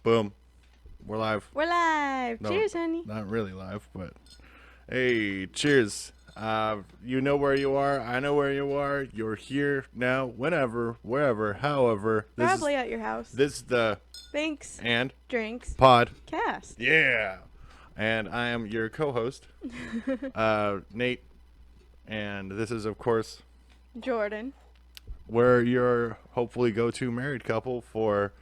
Boom. We're live. We're live. No, Cheers, honey. Not really live, but hey, cheers. You know where you are. I know where you are. You're here now, whenever, wherever, however. Probably at your house. This is the Thanks. and Drinks. pod. Cast. Yeah. And I am your co-host, Nate. And this is, of course, Jordan. where your hopefully go-to married couple for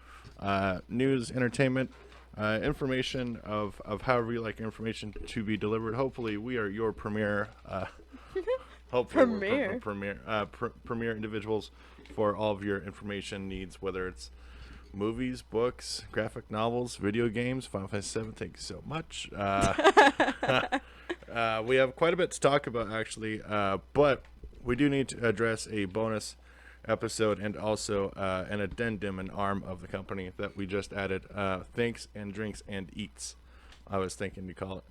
news, entertainment, information of however you like information to be delivered. Hopefully, we are your premier. Hopefully, we're premier individuals for all of your information needs, whether it's movies, books, graphic novels, video games. Final Fantasy VII. Thank you so much. We have quite a bit to talk about, actually, but we do need to address a bonus episode and also an addendum, an arm of the company that we just added. Thanks and drinks and eats, I was thinking to call it,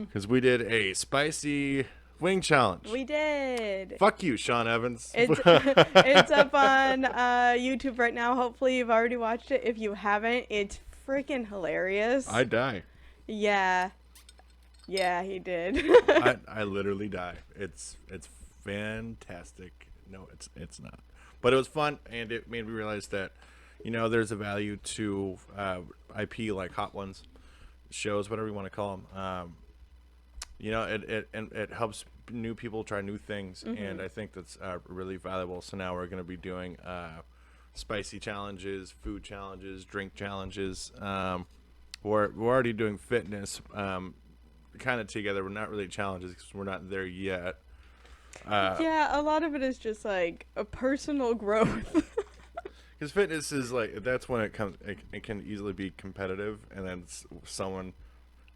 because we did a spicy wing challenge. We did. Fuck you, Sean Evans. It's up on YouTube right now. Hopefully you've already watched it. If you haven't, it's freaking hilarious. I die. Yeah, he did. I literally die. It's fantastic. No, it's not. But it was fun, and it made me realize that, there's a value to IP like Hot Ones, shows, whatever you want to call them. It helps new people try new things, and I think that's really valuable. So now we're going to be doing spicy challenges, food challenges, drink challenges. We're already doing fitness, kind of together. We're not really challenges because we're not there yet. Yeah, a lot of it is just like a personal growth. Because fitness is that's when it comes. It can easily be competitive, and then someone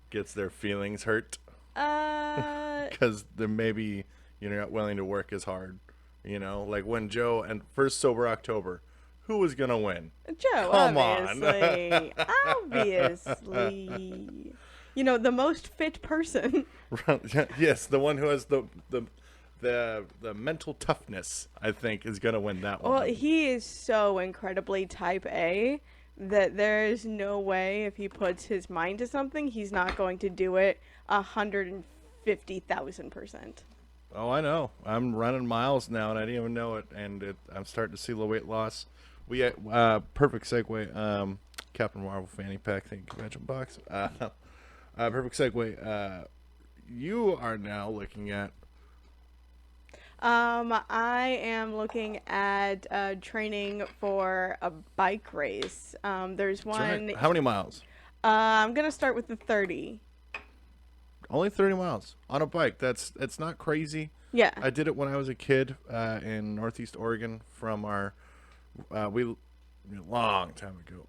gets their feelings hurt. Because they're maybe you're not willing to work as hard. Like when Joe and first sober October, who was gonna win? Joe, Come obviously. Obviously. The most fit person. Yes, the one who has the mental toughness, I think, is gonna win that one. Well, he is so incredibly type A that there's no way if he puts his mind to something, he's not going to do it 150,000%. Oh, I know. I'm running miles now, and I didn't even know it. And I'm starting to see the weight loss. We perfect segue. Captain Marvel fanny pack. Thank you, Convention Box. Perfect segue. You are now looking at. I am looking at training for a bike race. There's one. Right. How many miles? I'm gonna start with the 30. Only 30 miles on a bike. It's not crazy. Yeah. I did it when I was a kid in Northeast Oregon from our long time ago.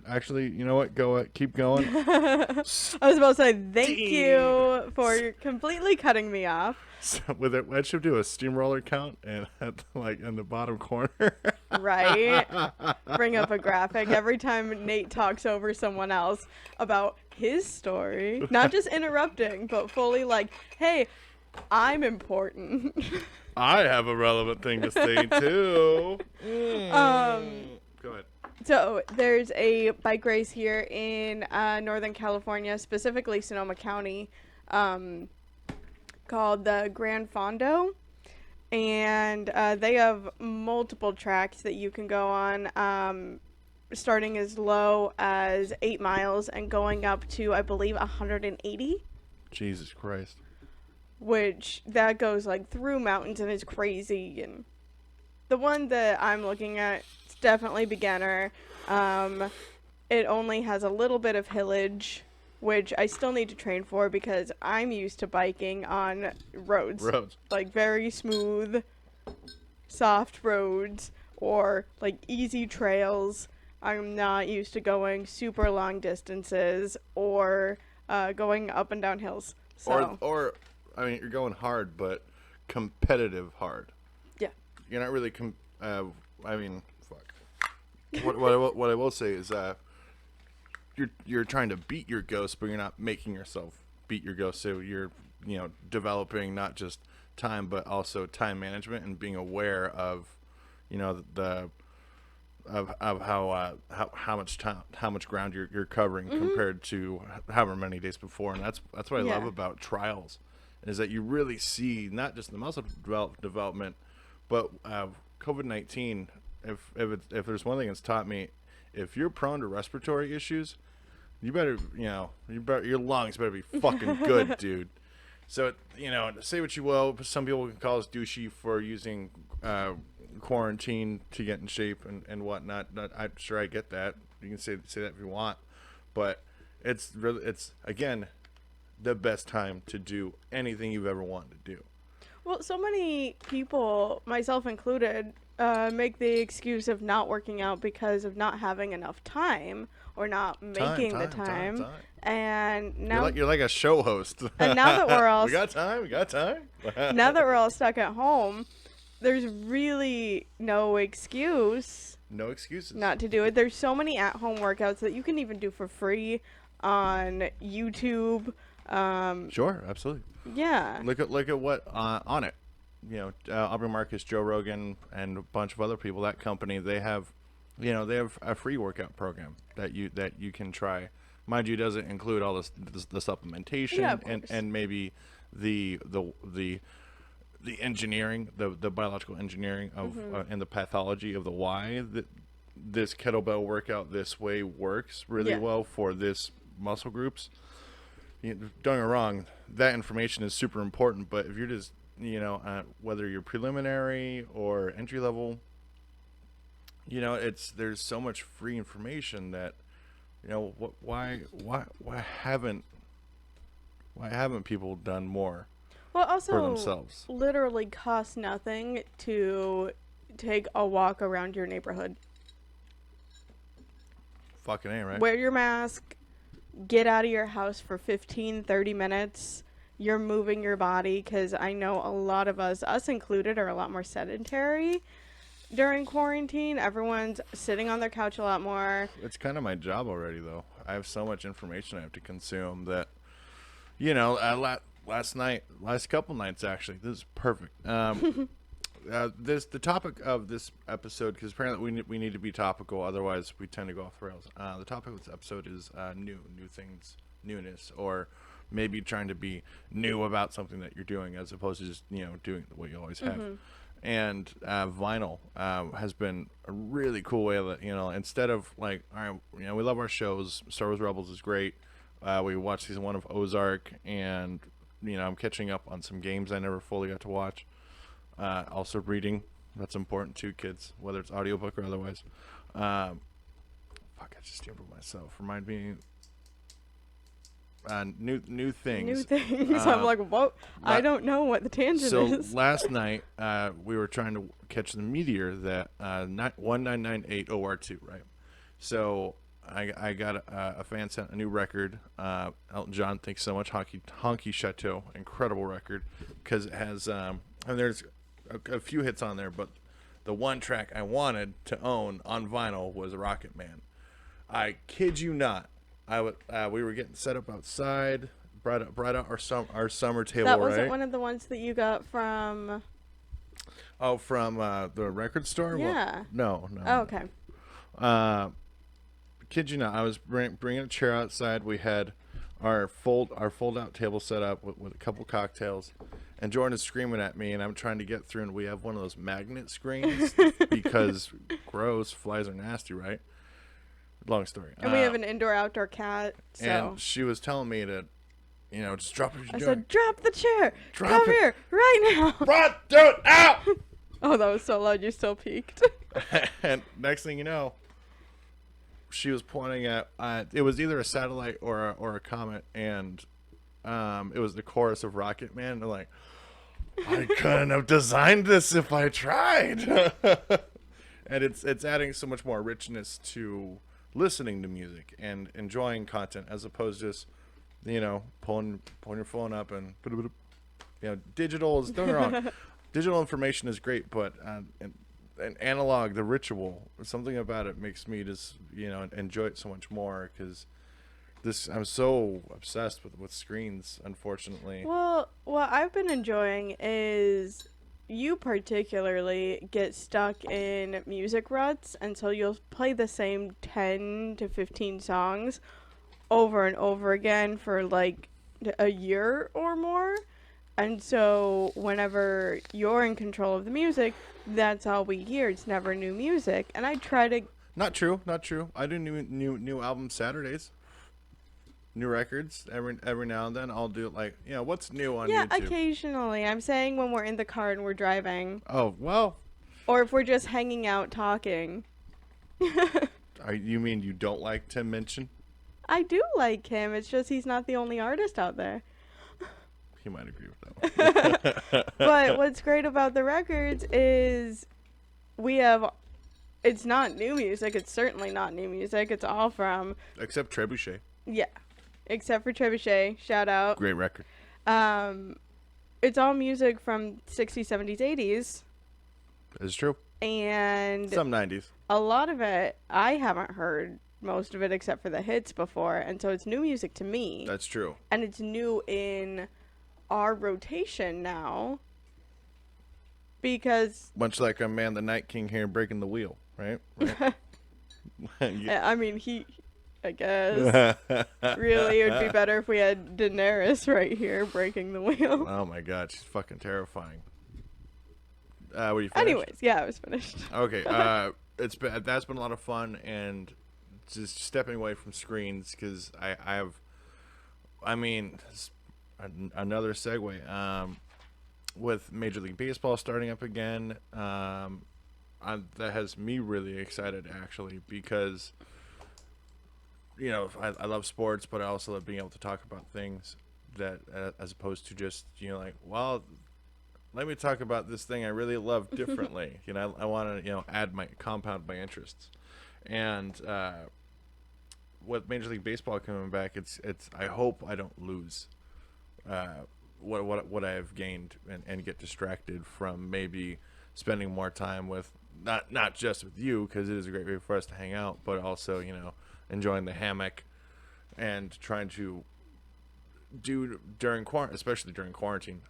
Actually, you know what? Keep going. I was about to say thank you for completely cutting me off. So with it, I should do a steamroller count and in the bottom corner. Right. Bring up a graphic every time Nate talks over someone else about his story. Not just interrupting, but fully hey, I'm important. I have a relevant thing to say too. Go ahead. So there's a bike race here in Northern California, specifically Sonoma County, called the Gran Fondo, and they have multiple tracks that you can go on, starting as low as 8 miles and going up to, I believe, 180. Jesus Christ. Which that goes through mountains and is crazy. And the one that I'm looking at, it's definitely beginner. It only has a little bit of hillage, which I still need to train for because I'm used to biking on roads. Very smooth, soft roads or easy trails. I'm not used to going super long distances or going up and down hills. So. Or I mean, you're going hard, but competitive hard. Yeah. You're not really I mean, fuck. What I will say is you're trying to beat your ghost, but you're not making yourself beat your ghost. So you're developing not just time, but also time management and being aware of the of how much time, how much ground you're covering compared to however many days before. And that's what I love about trials, is that you really see not just the muscle development, but COVID-19. If there's one thing it's taught me, if you're prone to respiratory issues, you better, your lungs better be fucking good, dude. So, say what you will, but some people can call us douchey for using quarantine to get in shape and whatnot. I'm sure I get that. You can say that if you want, but it's again the best time to do anything you've ever wanted to do. Well, so many people, myself included, make the excuse of not working out because of not having enough time or not making the time. And now you're like a show host. And now that we're all we got time. Now that we're all stuck at home, there's really no excuse. No excuses. Not to do it. There's so many at-home workouts that you can even do for free on YouTube. Sure, absolutely. Yeah. Look at what on it. Aubrey Marcus, Joe Rogan, and a bunch of other people. That company, they have a free workout program that you can try. Mind you, doesn't include all the supplementation and maybe the engineering, the biological engineering of and the pathology of the why that this kettlebell workout this way works really well for this muscle groups. Don't get me wrong, that information is super important, but if you're just whether you're preliminary or entry level, there's so much free information that why haven't people done more? Well, also, for themselves. Literally costs nothing to take a walk around your neighborhood. Fucking A, right? Wear your mask, get out of your house for 15, 30 minutes. You're moving your body, because I know a lot of us included, are a lot more sedentary during quarantine. Everyone's sitting on their couch a lot more. It's kind of my job already, though. I have so much information I have to consume that, last couple nights, actually, this is perfect. The topic of this episode, because apparently we need to be topical, otherwise we tend to go off the rails. The topic of this episode is new things, newness, or maybe trying to be new about something that you're doing as opposed to just doing what you always have. And vinyl has been a really cool way that instead of like, all right, we love our shows. Star Wars Rebels is great. We watched season 1 of Ozark, and I'm catching up on some games I never fully got to watch. Also reading, that's important too, kids, whether it's audiobook or otherwise. I just stumbled myself. Remind me. New things. I'm like, what? I don't know what the tangent is. So last night, we were trying to catch the meteor that 1998 OR2, right? So I got a fan sent a new record. Elton John, thanks so much. Honky Chateau, incredible record, because it has and there's a few hits on there, but the one track I wanted to own on vinyl was Rocket Man. I kid you not. We were getting set up outside, brought out our summer table. That wasn't right? one of the ones that you got from. Oh, from the record store? Yeah. Well, no. Oh, okay. Kid you not, I was bringing a chair outside. We had our fold out table set up with a couple cocktails, and Jordan is screaming at me, and I'm trying to get through, and we have one of those magnet screens because gross, flies are nasty, right? Long story. And we have an indoor-outdoor cat, so. And she was telling me to, just drop what you're doing. I said, drop the chair. Drop it. Here, right now. Run, dude, out! Oh, that was so loud. You still peaked. And next thing you know, she was pointing at, it was either a satellite or a comet, and it was the chorus of Rocket Man. They're like, I couldn't have designed this if I tried. And it's adding so much more richness to listening to music and enjoying content, as opposed to just pulling your phone up and digital is, don't get me wrong, digital information is great, but an analog, the ritual, something about it makes me just enjoy it so much more, because I'm so obsessed with screens, unfortunately. Well, what I've been enjoying is you particularly get stuck in music ruts, and so you'll play the same 10 to 15 songs over and over again for like a year or more. And so whenever you're in control of the music, that's all we hear. It's never new music. And I try to Not true. Not true. I do new album Saturdays. New records every now and then. I'll do like what's new on yeah, YouTube. occasionally. I'm saying when we're in the car and we're driving, Oh well. or if we're just hanging out talking. You mean you don't like Tim Minchin? I do like him. It's just he's not the only artist out there. He might agree with that one. But what's great about the records is we have. It's not new music. It's certainly not new music. It's all from. Except Trebuchet. Yeah. Except for Trebuchet. Shout out. Great record. It's all music from 60s, 70s, 80s. It's true. And Some 90s. a lot of it, I haven't heard most of it except for the hits before. And so it's new music to me. That's true. And it's new in our rotation now. Because Much like a Man the Night King here breaking the wheel, right? Yeah. I mean, I guess. Really, it would be better if we had Daenerys right here breaking the wheel. Oh my god, she's fucking terrifying. Were you finished? Anyways, yeah, I was finished. Okay, that's been a lot of fun, and just stepping away from screens because another segue. With Major League Baseball starting up again, that has me really excited actually because I love sports, but I also love being able to talk about things that as opposed to just let me talk about this thing I really love differently. I want to compound my interests, and with Major League Baseball coming back, it's I hope I don't lose what I have gained and get distracted from maybe spending more time with not just with you, because it is a great way for us to hang out, but also enjoying the hammock and trying to do especially during quarantine,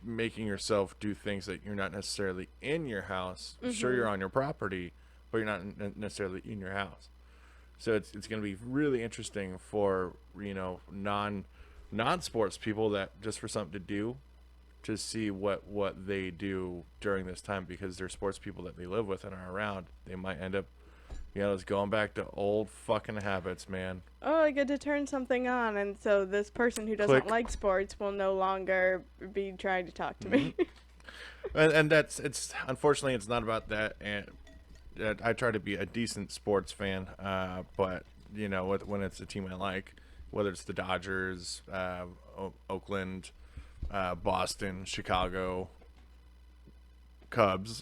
making yourself do things that you're not necessarily in your house. Mm-hmm. Sure, you're on your property, but you're not necessarily in your house. So it's going to be really interesting for non-sports people that just for something to do, to see what they do during this time, because they're sports people that they live with and are around. They might end up it's going back to old fucking habits, man. Oh, I get to turn something on, and so this person who doesn't like sports will no longer be trying to talk to me. and it's unfortunately it's not about that. And I try to be a decent sports fan, but when it's a team I like, whether it's the Dodgers, Oakland, Boston, Chicago, Cubs.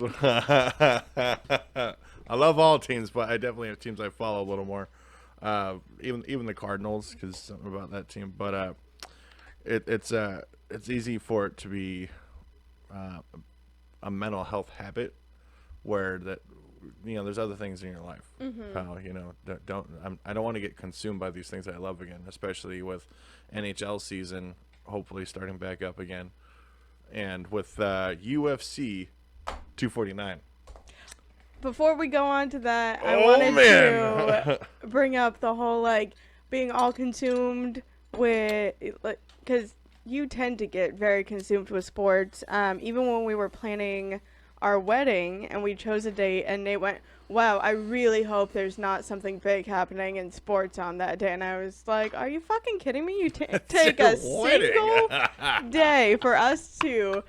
I love all teams, but I definitely have teams I follow a little more. Even the Cardinals, because something about that team. But it's easy for it to be a mental health habit, where that there's other things in your life. Mm-hmm. I don't want to get consumed by these things that I love again, especially with NHL season hopefully starting back up again, and with UFC 249. Before we go on to that, I wanted to bring up the whole being all consumed with, because you tend to get very consumed with sports. Even when we were planning our wedding and we chose a date, and Nate went, "Wow, I really hope there's not something big happening in sports on that day." And I was like, "Are you fucking kidding me? You take a single day for us to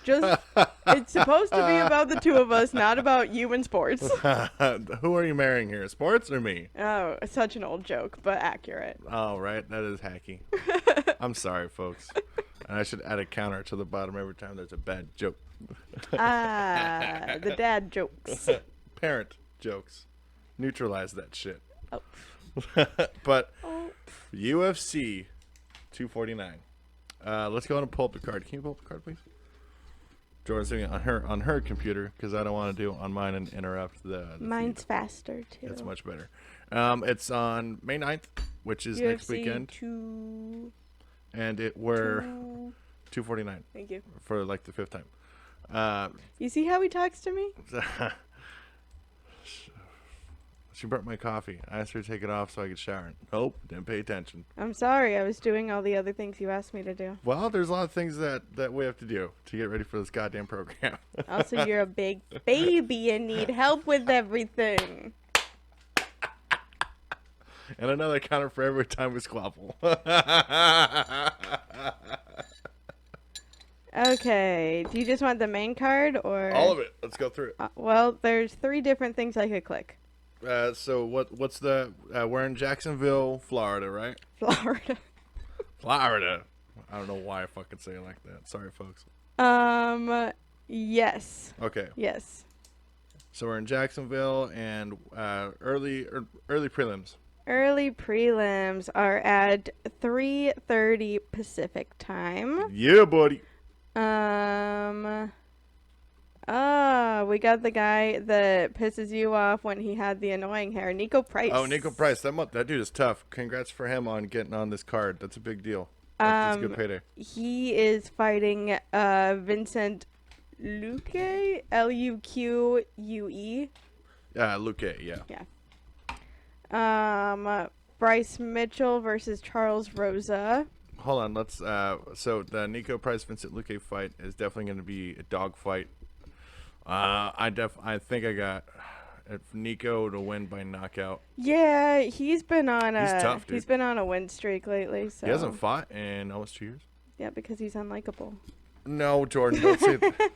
just, it's supposed to be about the two of us, not about you and sports." Who are you marrying here, sports or me? Oh, such an old joke, but accurate. Oh, right. That is hacky. I'm sorry, folks. And I should add a counter to the bottom every time there's a bad joke. The dad jokes. Parent jokes. Neutralize that shit. Oh. But UFC 249. Let's go on and pull up the card. Can you pull up the card, please? Jordan's doing it on her computer, because I don't want to do it on mine and interrupt the Mine's feed. faster too. It's much better. It's on May 9th, which is UFC next weekend. And 249 Thank you. for like the 5th time. You see how he talks to me? She burnt my coffee. I asked her to take it off so I could shower. Nope, didn't pay attention. I'm sorry. I was doing all the other things you asked me to do. Well, there's a lot of things that we have to do to get ready for this goddamn program. Also, you're a big baby and need help with everything. And another counter for every time we squabble. Okay. Do you just want the main card or All of it. Let's go through it. Well, there's 3 different things I could click. So what's the we're in Jacksonville, Florida, right? Florida. Florida. I don't know why I fucking say it like that. Sorry, folks. Yes. Okay. Yes. So we're in Jacksonville, and early prelims. Early prelims are at 3:30 Pacific time. Yeah, buddy. We got the guy that pisses you off when he had the annoying hair, Nico Price. Oh, Nico Price. That dude is tough. Congrats for him on getting on this card. That's a big deal. That's a good payday. He is fighting Vincent Luque, Luque. Luque, yeah. Bryce Mitchell versus Charles Rosa. Hold on, let's so the Nico Price Vincent Luque fight is definitely going to be a dog fight. I think I got Nico to win by knockout. Yeah, he's been on He's tough, dude. He's been on a win streak lately. So. He hasn't fought in almost 2 years. Yeah, because he's unlikable. No, Jordan, don't say that.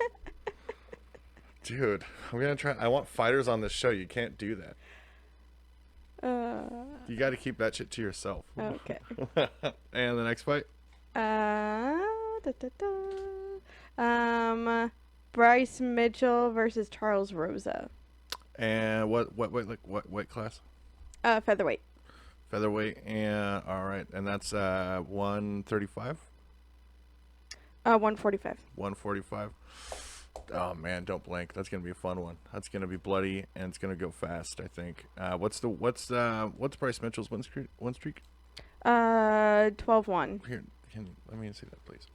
Dude, I'm gonna try. I want fighters on this show. You can't do that. You got to keep that shit to yourself. Okay. And the next fight? Bryce Mitchell versus Charles Rosa. And what weight class? Featherweight. Featherweight, and all right, and that's 135. 145. 145. Oh man, don't blink. That's gonna be a fun one. That's gonna be bloody and it's gonna go fast. I think. What's Bryce Mitchell's win streak? 12-1. Here, let me see that, please.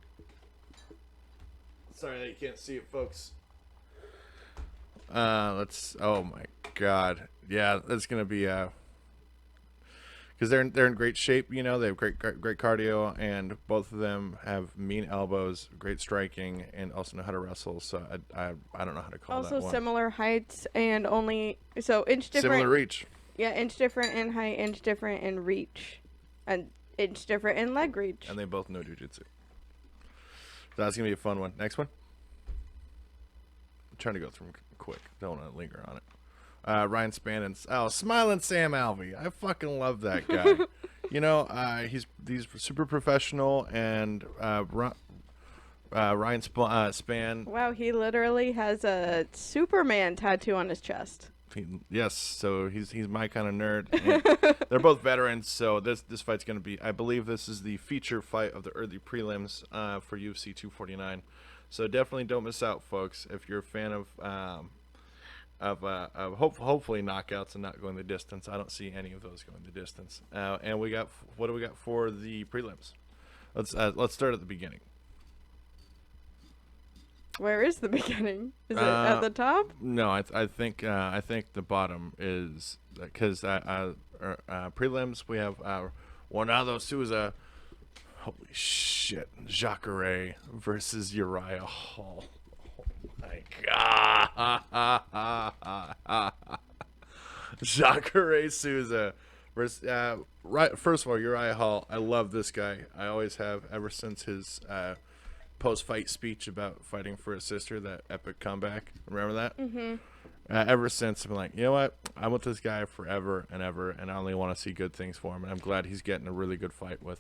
Sorry that you can't see it, folks. Let's. Oh my God. Yeah, that's gonna be because they're in great shape. You know, they have great cardio, and both of them have mean elbows, great striking, and also know how to wrestle. So I don't know how to call that Also one. similar heights and only inch different. Similar reach. Yeah, inch different in height, inch different in reach, and inch different in leg reach. And they both know jiu-jitsu. So that's gonna be a fun one. Next one. I'm trying to go through them quick. Don't want to linger on it. Ryan Spann and Smiling Sam Alvey. I fucking love that guy. You know, he's super professional, and Ryan Spann. Wow, he literally has a Superman tattoo on his chest. Yes, so he's my kind of nerd. And they're both veterans, so this fight's gonna be. I believe this is the feature fight of the early prelims for UFC 249. So definitely don't miss out, folks. If you're a fan of hopefully knockouts and not going the distance. I don't see any of those going the distance. And what do we got for the prelims? Let's start at the beginning. Where is the beginning? Is it at the top? No, I think the bottom is because prelims we have Ronaldo Souza. Holy shit, Jacare versus Uriah Hall. My God. Jacare Souza versus right. First of all, Uriah Hall. I love this guy. I always have ever since his post-fight speech about fighting for his sister. That epic comeback. Remember that? Mm-hmm. Ever since, I'm like, you know what? I'm with this guy forever and ever, and I only want to see good things for him. And I'm glad he's getting a really good fight with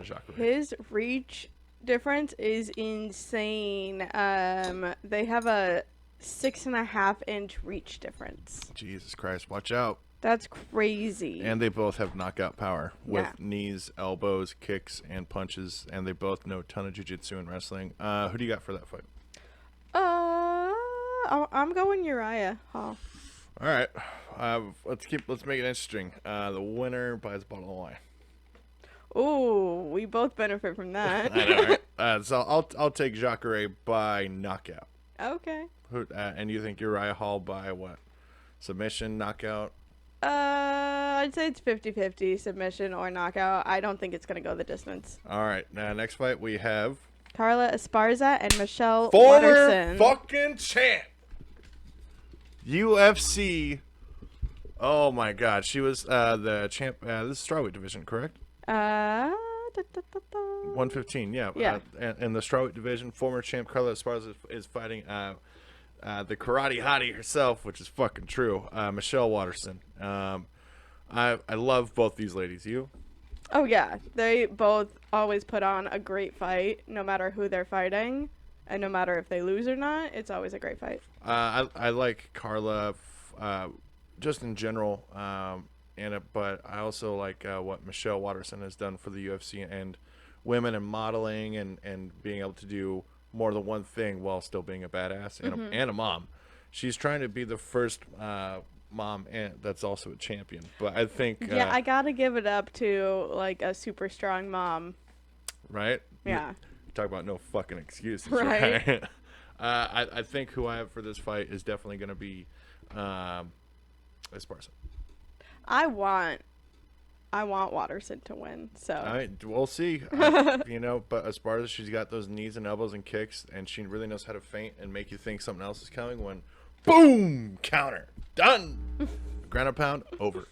Jacare. His reach difference is insane. They have a 6.5-inch reach difference. Jesus Christ, watch out. That's crazy. And they both have knockout power with Yeah. knees, elbows, kicks, and punches, and they both know a ton of jiu-jitsu and wrestling. Who do you got for that fight? I'm going Uriah Hall. All right, let's make it interesting. The winner buys a bottle of wine. Ooh, we both benefit from that. I know, right? So I'll take Jacare by knockout. Okay. And you think Uriah Hall by what? Submission, knockout? I'd say it's 50-50 submission or knockout. I don't think it's gonna go the distance. All right. Now next fight we have Carla Esparza and Michelle former Watterson. fucking champ. UFC. Oh my God, she was the champ. This is strawweight division, correct? 115. Yeah. Yeah. In the strawweight division, former champ Carla Esparza is fighting the karate hottie herself, which is fucking true. Michelle Watterson. I love both these ladies. You? Oh yeah, they both always put on a great fight, no matter who they're fighting, and no matter if they lose or not. It's always a great fight. I like Carla, just in general, but I also like what Michelle Watterson has done for the UFC and women and modeling and being able to do more than one thing while still being a badass and a mom. She's trying to be the first mom and that's also a champion. But I think I gotta give it up to like a super strong mom. Right? Yeah. Talk about no fucking excuses. Right. Right? I think who I have for this fight is definitely going to be Esparza. I want Watterson to win. So All right, we'll see. But Esparza, she's got those knees and elbows and kicks, and she really knows how to feint and make you think something else is coming when, boom, counter, done. Ground and pound, over.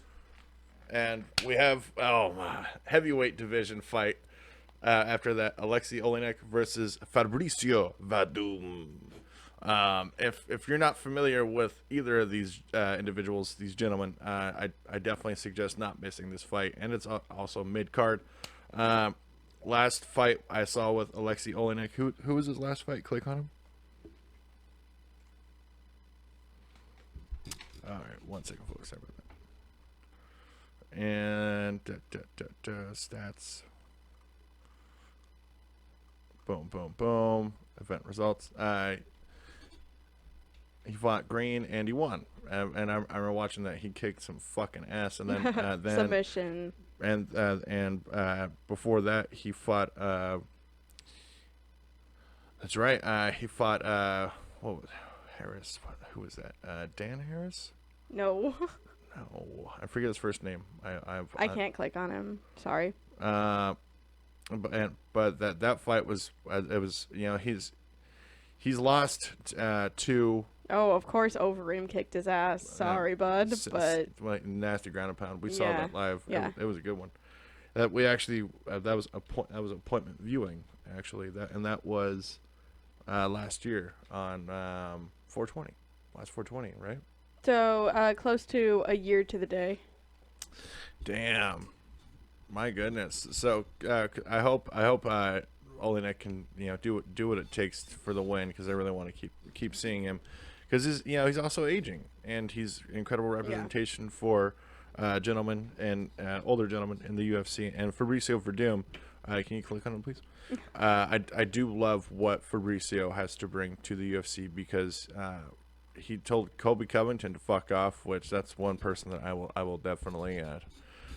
And we have, heavyweight division fight. After that, Alexei Oleinik versus Fabricio Werdum. If you're not familiar with either of these individuals, these gentlemen, I definitely suggest not missing this fight. And it's also mid-card. Last fight I saw with Alexei Oleinik. Who was his last fight? Click on him. All right, 1 second, folks. Sorry about that. And stats. Boom, boom, boom. Event results. He fought Green and he won. And I remember watching that. He kicked some fucking ass. And then submission. And before that, he fought. That's right. He fought. What was Harris? Who was that? Dan Harris? No. No, I forget his first name. I can't click on him. Sorry. But that fight was he's lost to. Oh, of course, Overeem kicked his ass. Sorry, bud, but like nasty ground and pound. We saw that live. Yeah. It was a good one. That we actually that was appointment viewing actually. That was last year on 420. Last 420, right? So close to a year to the day. Damn. My goodness. So I hope Oleinik can do what it takes for the win, because I really want to keep seeing him, because he's also aging and he's incredible representation for gentlemen and older gentlemen in the UFC. And Fabricio Werdum, can you click on him, please? I do love what Fabricio has to bring to the UFC, because he told Colby Covington to fuck off, which that's one person that I will definitely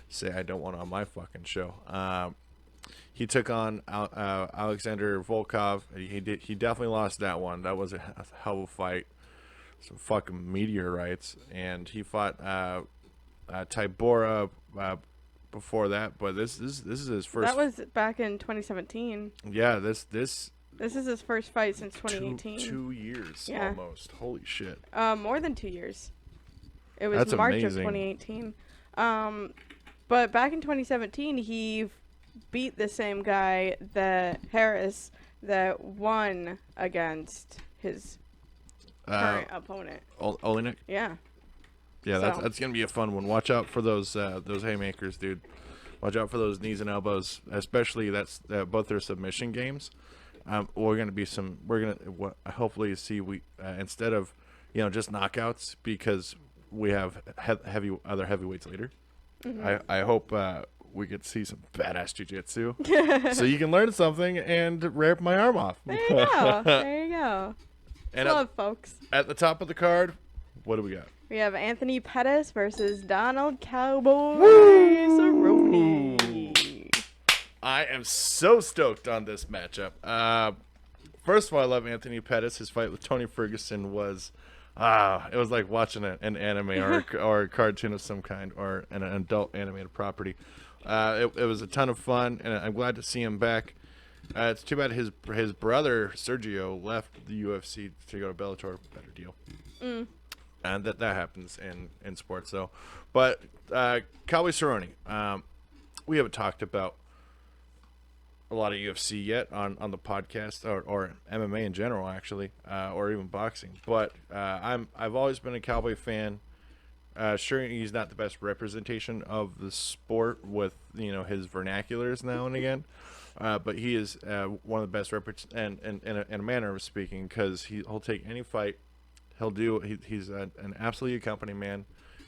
say I don't want on my fucking show. He took on Alexander Volkov. He definitely lost that one. That was a hell of a fight. Some fucking meteorites. And he fought Tybura before that, but this is his first. That was back in 2017. Yeah, this is his first fight since 2018. 2 years almost. Holy shit. More than 2 years. It was That's March amazing. of 2018. But back in 2017, he beat the same guy, Harris, that won against his current opponent. Oleinik? Yeah. Yeah, So. that's gonna be a fun one. Watch out for those haymakers, dude. Watch out for those knees and elbows, especially both their submission games. We're gonna hopefully see instead of just knockouts, because we have other heavyweights later. Mm-hmm. I hope we could see some badass jiu-jitsu so you can learn something and rip my arm off. There you go. There you go. And Love, folks. At the top of the card, what do we got? We have Anthony Pettis versus Donald Cowboy Cerrone. I am so stoked on this matchup. First of all, I love Anthony Pettis. His fight with Tony Ferguson was, it was like watching an anime or a cartoon of some kind or an adult animated property. It was a ton of fun, and I'm glad to see him back. It's too bad his brother Sergio left the UFC to go to Bellator. Better deal. And that happens in sports, though. But Cowboy Cerrone, we haven't talked about a lot of UFC yet on the podcast or MMA in general, actually, or even boxing. But I've always been a Cowboy fan. Sure, he's not the best representation of the sport with his vernaculars now and again, but he is one of the best and in a manner of speaking, because he'll take any fight. He's an absolutely accompanying man.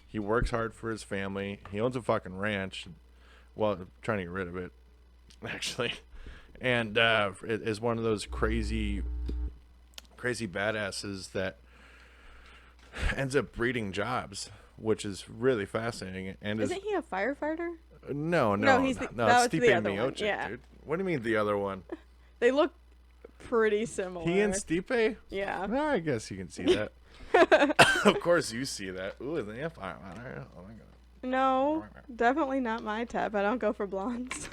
He works hard for his family. He owns a fucking ranch. Well, trying to get rid of it, actually. And it is one of those crazy badasses that ends up breeding jobs, which is really fascinating. And Isn't he a firefighter? No, he's it's the Stipe other one, Miocic, yeah. dude. What do you mean the other one? They look pretty similar. He and Stipe? Yeah. Well, I guess you can see that. Of course you see that. Ooh, isn't he a firefighter? Oh my god. No, definitely not my type. I don't go for blondes.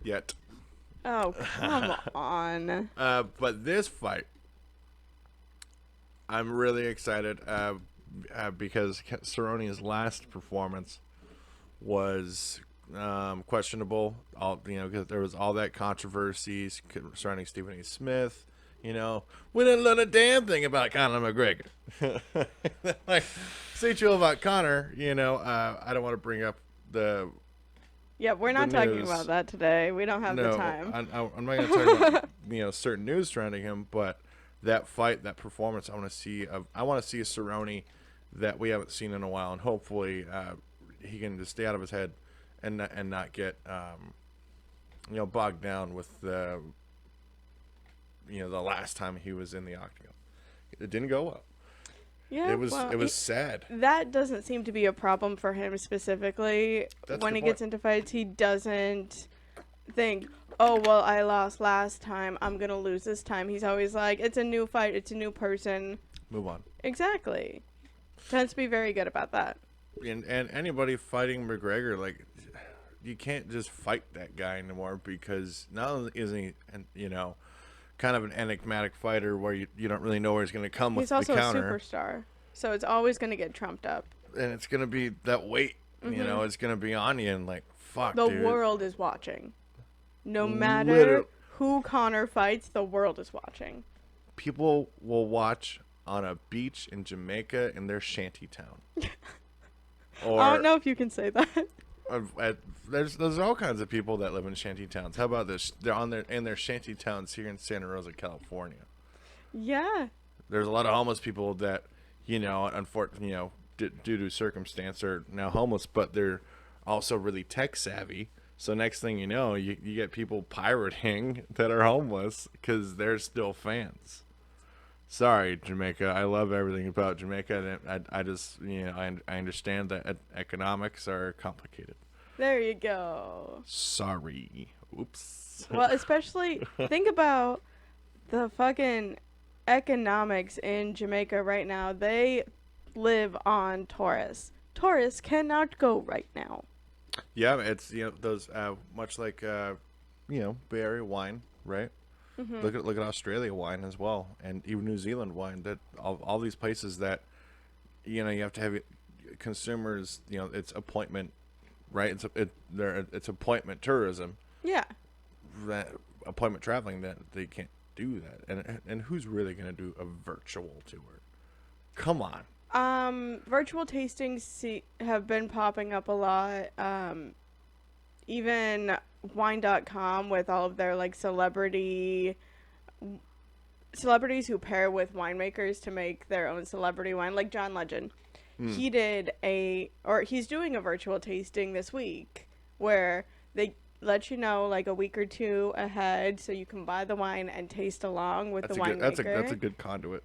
Yet. Oh, come on. But this fight, I'm really excited because Cerrone's last performance was questionable. Because there was all that controversy surrounding Stephen A. Smith. We didn't learn a damn thing about Conor McGregor. Like, say chill about Conor. I don't want to bring up the. Yeah, we're not talking news. About that today. We don't have No, the time. I'm not going to talk about certain news surrounding him, but that fight, that performance, I want to see a Cerrone that we haven't seen in a while, and hopefully he can just stay out of his head and not get bogged down with the last time he was in the octagon. It didn't go well. Yeah, it was sad. That doesn't seem to be a problem for him specifically. That's when a he good gets point. into fights, he doesn't think, oh, well, I lost last time, I'm going to lose this time. He's always like, it's a new fight, it's a new person. Move on. Exactly. Tends to be very good about that. And anybody fighting McGregor, like, you can't just fight that guy anymore, because not only is he, kind of an enigmatic fighter where you don't really know where he's going to come with He's also the counter. a superstar, so it's always going to get trumped up. And it's going to be that weight, it's going to be on you, and like, fuck, The dude. world is watching. No matter Literally. who Conor fights, the world is watching. People will watch on a beach in Jamaica in their shanty town. Or I don't know if you can say that. there's all kinds of people that live in shanty towns. How about this? They're in their shanty towns here in Santa Rosa, California. Yeah. There's a lot of homeless people that, unfortunately, due to circumstance are now homeless, but they're also really tech savvy. So next thing you know, you get people pirating that are homeless because they're still fans. Sorry, Jamaica. I love everything about Jamaica. I just, I understand that economics are complicated. There you go. Sorry. Oops. Well, especially think about the fucking economics in Jamaica right now. They live on tourists. Tourists cannot go right now. Yeah, it's those much like Bay Area wine, right? Mm-hmm. Look at Australia wine as well, and even New Zealand wine. That all these places that you have to have consumers. It's appointment, right? It's appointment tourism. Yeah. Appointment traveling, that they can't do that. And who's really gonna do a virtual tour? Come on. Virtual tastings have been popping up a lot. Even wine.com with all of their like celebrities who pair with winemakers to make their own celebrity wine, like John Legend. He's doing a virtual tasting this week where they let you know like a week or two ahead so you can buy the wine and taste along with the winemaker. That's a good conduit.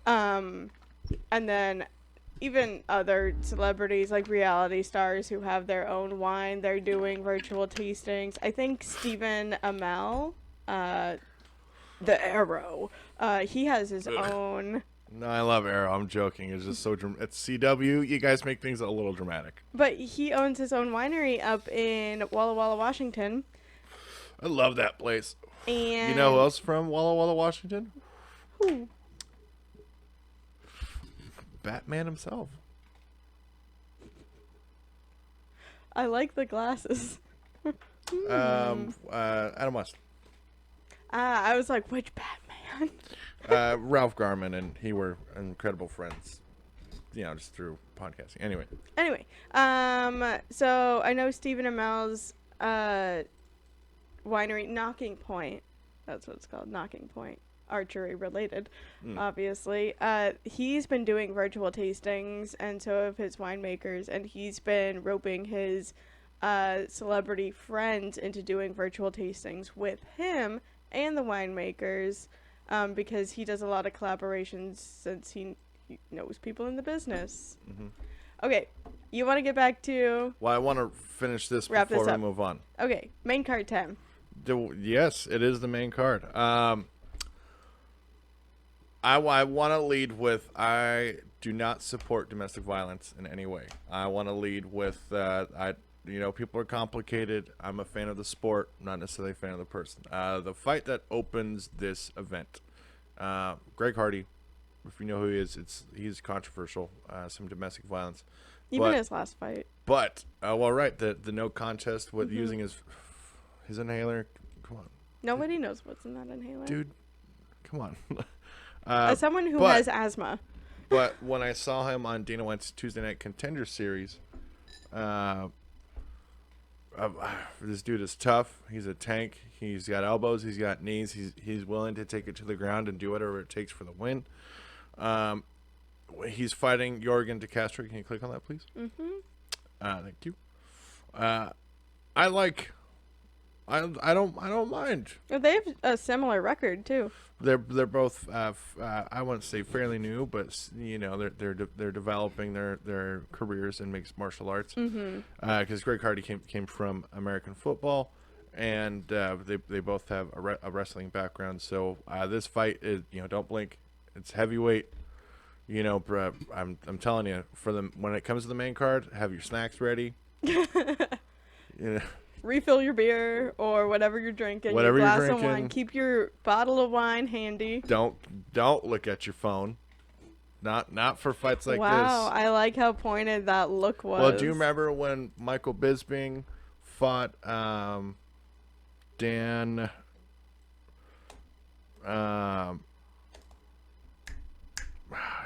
And then even other celebrities like reality stars who have their own wine, they're doing virtual tastings. I think Stephen Amell, the Arrow, he has his own. No, I love Arrow. I'm joking. It's just so it's CW. You guys make things a little dramatic. But he owns his own winery up in Walla Walla, Washington. I love that place. And You know who else from Walla Walla, Washington? who? Batman himself. I like the glasses. Adam West. I was like, which Batman? Ralph Garman and he were incredible friends. You know, just through podcasting. Anyway. So I know Stephen Amell's winery, Knocking Point. That's what it's called, Knocking Point. Archery related, obviously. He's been doing virtual tastings, and so have his winemakers, and he's been roping his celebrity friends into doing virtual tastings with him and the winemakers, because he does a lot of collaborations since he knows people in the business. Okay, you want to get back to... Well, I want to finish this Wrap before this we up. move on. Okay, main card 10. Yes, it is the main card. I want to lead with I do not support domestic violence in any way. I want to lead with people are complicated. I'm a fan of the sport, not necessarily a fan of the person. The fight that opens this event, Greg Hardy, if you know who he is, he's controversial. Some domestic violence, Even his last fight. But the no contest with using his inhaler. Come on, Nobody knows what's in that inhaler. dude. Come on. As someone who but- has asthma. But when I saw him on Dana White's Tuesday Night Contender Series, this dude is tough. He's a tank. He's got elbows. He's got knees. He's willing to take it to the ground and do whatever it takes for the win. He's fighting Jorgen De Castro. Can you click on that, please? Thank you. I don't mind. They have a similar record too. They're both I wouldn't say fairly new, but they're developing their careers in mixed martial arts. Because Greg Hardy came from American football, and they both have a wrestling background. So this fight is don't blink. It's heavyweight. I'm telling you, when it comes to the main card, have your snacks ready. Refill your beer or whatever you're drinking. Whatever your you're glass of drinking. wine. Keep your bottle of wine handy. Don't look at your phone. Not for fights like Wow, this. I like how pointed that look was. Well, do you remember when Michael Bisping fought Dan?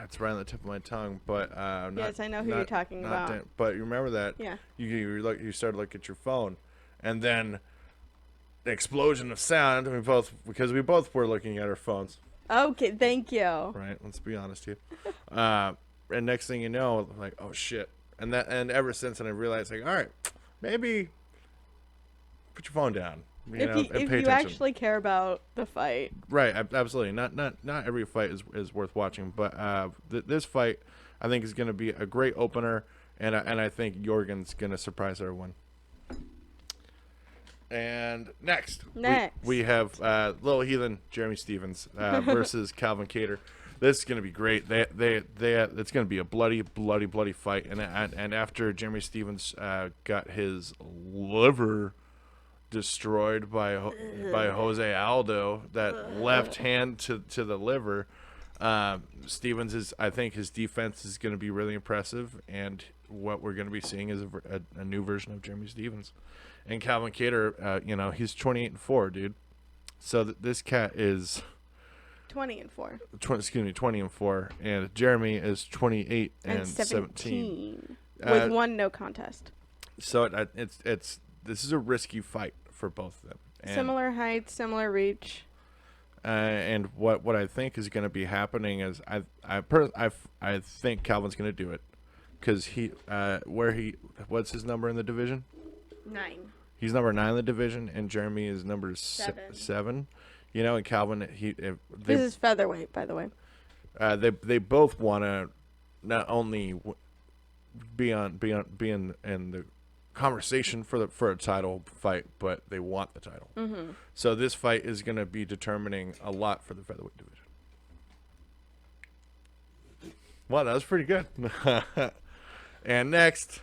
It's right on the tip of my tongue, but Yes, I know who you're talking about. Dan, but you remember that? Yeah. You started to look at your phone, and then the explosion of sound. Because we both were looking at our phones. Okay, thank you. Right. Let's be honest here. And next thing you know, like, oh shit. And ever since then, I realized, like, all right, maybe put your phone down. If and pay you attention. actually care about the fight. Right, absolutely. Not every fight is worth watching, but this fight I think is going to be a great opener, and I think Jorgen's going to surprise everyone. And next. We have Little Heathen Jeremy Stevens versus Calvin Kattar. This is going to be great. It's going to be a bloody fight, and after Jeremy Stevens got his liver destroyed by Jose Aldo, that left hand to the liver. Stevens I think his defense is going to be really impressive, and what we're going to be seeing is a new version of Jeremy Stevens. And Calvin Kattar, he's 28-4, dude. So this cat is 20-4. 20-4, and Jeremy is 28 and 17 with one no contest. So this is a risky fight for both of them. And, Similar height, similar reach. And what I think is going to be happening is I think Calvin's going to do it, because what's his number in the division? 9. He's number 9 in the division, and Jeremy is number 7. And Calvin This is featherweight, by the way. they both want to not only be in the conversation for a title fight, but they want the title. Mm-hmm. So this fight is going to be determining a lot for the featherweight division. Wow, that was pretty good. And next,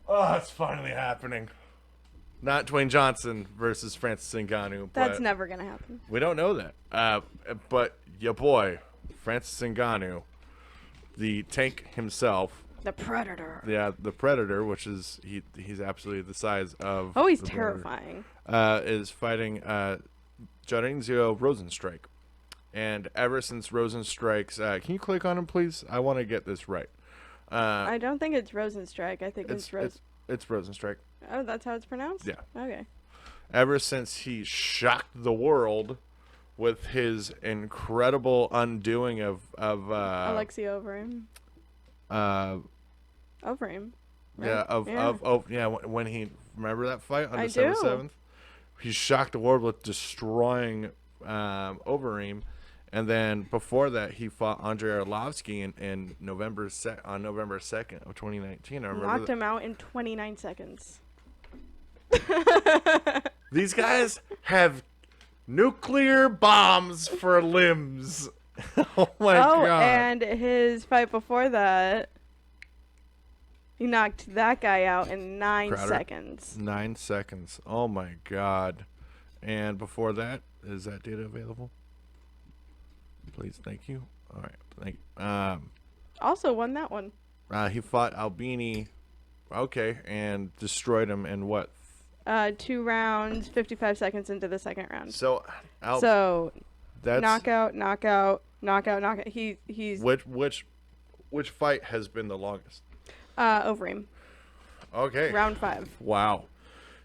oh, it's finally happening. Not Dwayne Johnson versus Francis Ngannou. That's but never gonna happen. we don't know that. But your boy, Francis Ngannou, the tank himself, The Predator. the Predator, which is he's absolutely the size of. Oh, he's the Predator, terrifying. is fighting Jairzinho Rosenstrike. And ever since Rosenstrike's, can you click on him, please? I want to get this right. I don't think it's Rosenstrike. I think it's it's Rosenstrike. Oh, that's how it's pronounced? Yeah. Okay. Ever since he shocked the world with his incredible undoing of Alexei Overeem. Overeem. Right? When he, remember that fight on I December do. 7th? He shocked the world with destroying Overeem. And then before that, he fought Andrei Arlovsky on November 2nd of 2019. I remember Knocked him out in 29 seconds. These guys have nuclear bombs for limbs. Oh my god. And his fight before that, he knocked that guy out in 9 Crowder? seconds. 9 seconds. Oh my god. And before that, is that data available? Please, thank you. All right, thank you. Also won that one. He fought Albini, okay, and destroyed him in what? 2 rounds, 55 seconds into the second round. So, that's knockout. He's which fight has been the longest? Overeem. Okay. Round 5. Wow.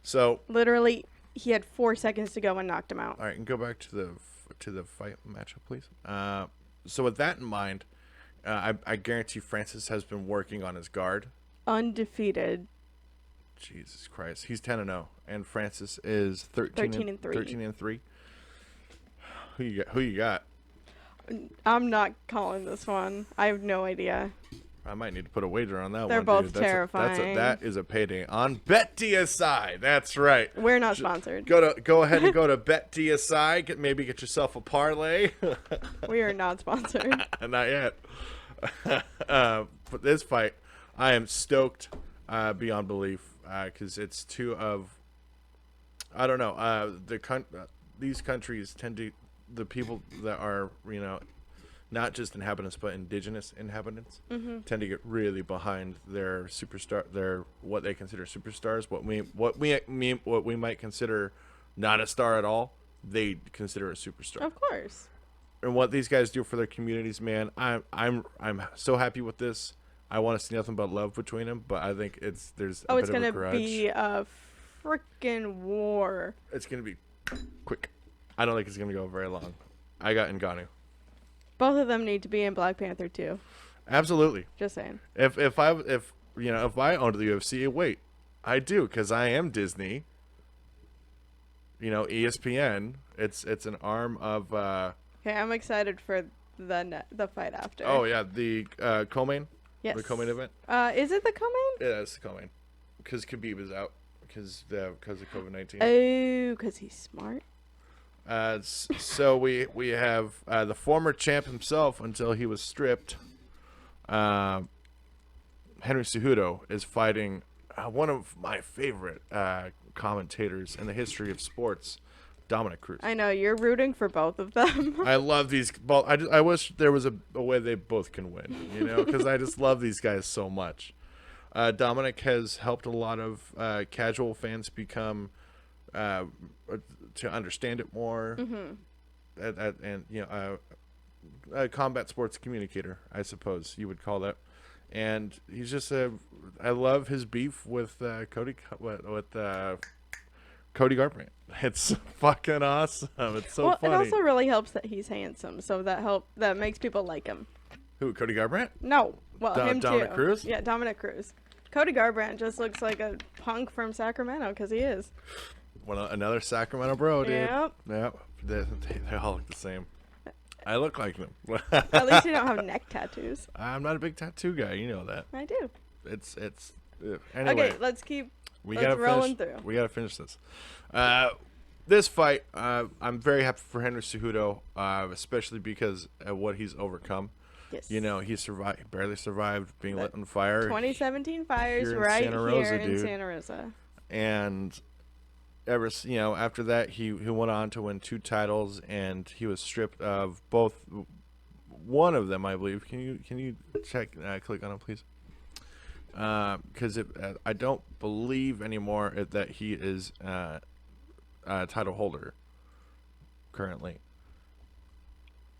So Literally, he had 4 seconds to go and knocked him out. all right, and go back to the fight matchup, please. So with that in mind, I guarantee Francis has been working on his guard. Undefeated. Jesus Christ, he's 10-0, and Francis is 13 and 3. 13 and 3. Who you got? I'm not calling this one. I have no idea. I might need to put a wager on that They're one. both dude. terrifying. That is a payday on BetDSI. That's right. We're not sponsored. Go ahead and go to BetDSI. Maybe get yourself a parlay. We are not sponsored. Not yet. But this fight, I am stoked beyond belief because it's two of, I don't know, these countries tend to, the people that are, not just inhabitants but indigenous inhabitants tend to get really behind their superstar, what they consider superstars, what we might consider not a star at all, they consider a superstar. Of course. And what these guys do for their communities, man, I'm so happy with this. I want to see nothing but love between them, but I think there's a bit It's of a gonna grudge. be a freaking war. It's gonna be quick. I don't think it's gonna go very long. I got Ngannou. Both of them need to be in Black Panther too. Absolutely. Just saying. If I owned the UFC, wait, I do because I am Disney. ESPN. It's an arm of. Okay, I'm excited for the fight after. Oh yeah, the co-main. Yes. The co-main event. Is it the co-main? Yeah, it's the co-main. Because Khabib is out because of COVID-19. Oh, because he's smart. So we have the former champ himself until he was stripped. Henry Cejudo is fighting one of my favorite commentators in the history of sports, Dominic Cruz. I know you're rooting for both of them. I love these. Well, I wish there was a way they both can win. Because I just love these guys so much. Dominic has helped a lot of casual fans become. To understand it more, and a combat sports communicator, I suppose you would call that. And he's just I love his beef with Cody Garbrandt. It's fucking awesome. It's so funny. It also really helps that he's handsome, so that makes people like him. Who, Cody Garbrandt? No, well, him Dominic too. Cruz? Yeah, Dominic Cruz. Cody Garbrandt just looks like a punk from Sacramento because he is. Well, another Sacramento bro, dude. Yep. Yep. They all look the same. I look like them. At least you don't have neck tattoos. I'm not a big tattoo guy. You know that. I do. It's anyway. Okay, let's keep We let's gotta rolling finish. through. We gotta finish this. This fight, I'm very happy for Henry Cejudo, especially because of what he's overcome. Yes. You know, he survived, barely survived being That lit on fire. 2017 fires here in right Santa Rosa, here in dude. Santa Rosa. And after that, he went on to win 2 titles, and he was stripped of both. One of them, I believe. Can you check? Click on it, please. Because I don't believe anymore that he is a title holder currently.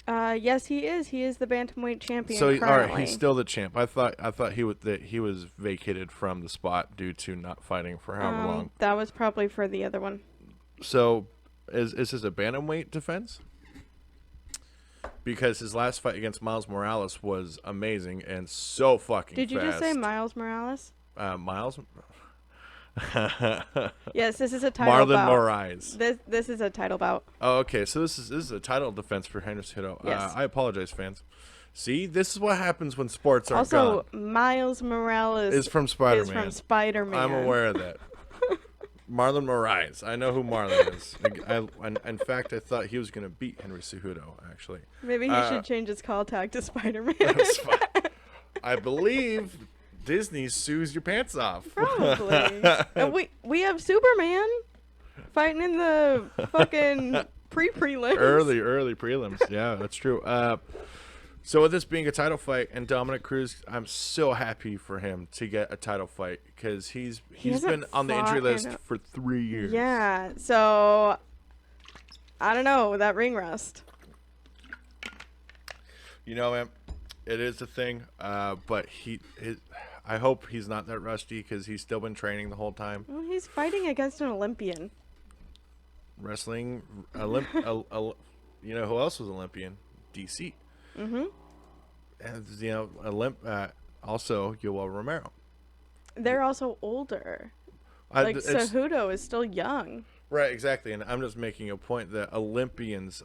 Yes, he is. He is the bantamweight champion. So all right, currently. he's still the champ. I thought he was vacated from the spot due to not fighting for however long. That was probably for the other one. So is this a bantamweight defense? Because his last fight against Miles Morales was amazing and so fucking Did you just say fast. Miles Morales? Miles? Yes, this is a title Marlon bout. Moraes. This is a title bout. Oh, okay. So this is a title defense for Henry Cejudo. Yes. I apologize, fans. See, this is what happens when sports are Also, gone. Miles Morales Is from is Spider-Man. from Spider-Man. I'm aware of that. Marlon Moraes. I know who Marlon is. In fact, I thought he was going to beat Henry Cejudo, actually. Maybe he should change his call tag to Spider-Man. That's fine. I believe Disney sues your pants off. Probably. And we have Superman fighting in the fucking pre-prelims. Early prelims. Yeah, that's true. So with this being a title fight and Dominic Cruz, I'm so happy for him to get a title fight because he's hasn't been on the injury fought in list a- for 3 years. Yeah, so I don't know, that ring rust. You know, man, it is a thing. But I hope he's not that rusty because he's still been training the whole time. Well, he's fighting against an Olympian. Wrestling, you know who else was Olympian? DC. Mm-hmm. And you know, also Yoel Romero. They're also older. Like Cejudo is still young. Right, exactly. And I'm just making a point that Olympians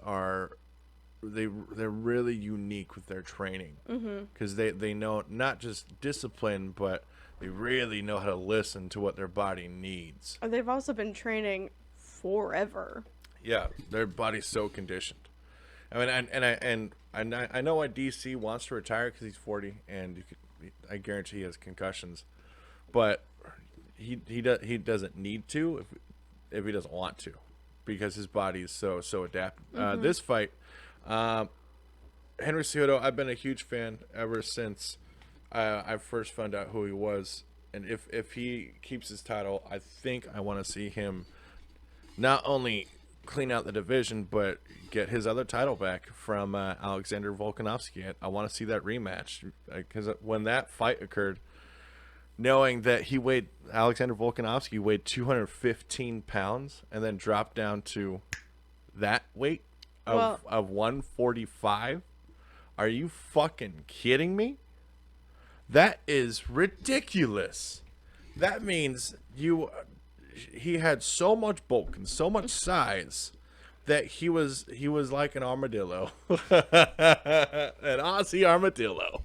they're really unique with their training because they know not just discipline, but they really know how to listen to what their body needs. They've also been training forever. Yeah, their body's so conditioned. I mean, I know why DC wants to retire because he's 40, and I guarantee he has concussions, but he doesn't need to if he doesn't want to, because his body is so adapted. This fight, Henry Cejudo, I've been a huge fan ever since I first found out who he was, and if he keeps his title, I think I want to see him not only clean out the division, but get his other title back from Alexander Volkanovski. I want to see that rematch because when that fight occurred, knowing that Alexander Volkanovski weighed 215 pounds and then dropped down to that weight of 145. Are you fucking kidding me? That is ridiculous. That means he had so much bulk and so much size that he was like an armadillo. An Aussie armadillo.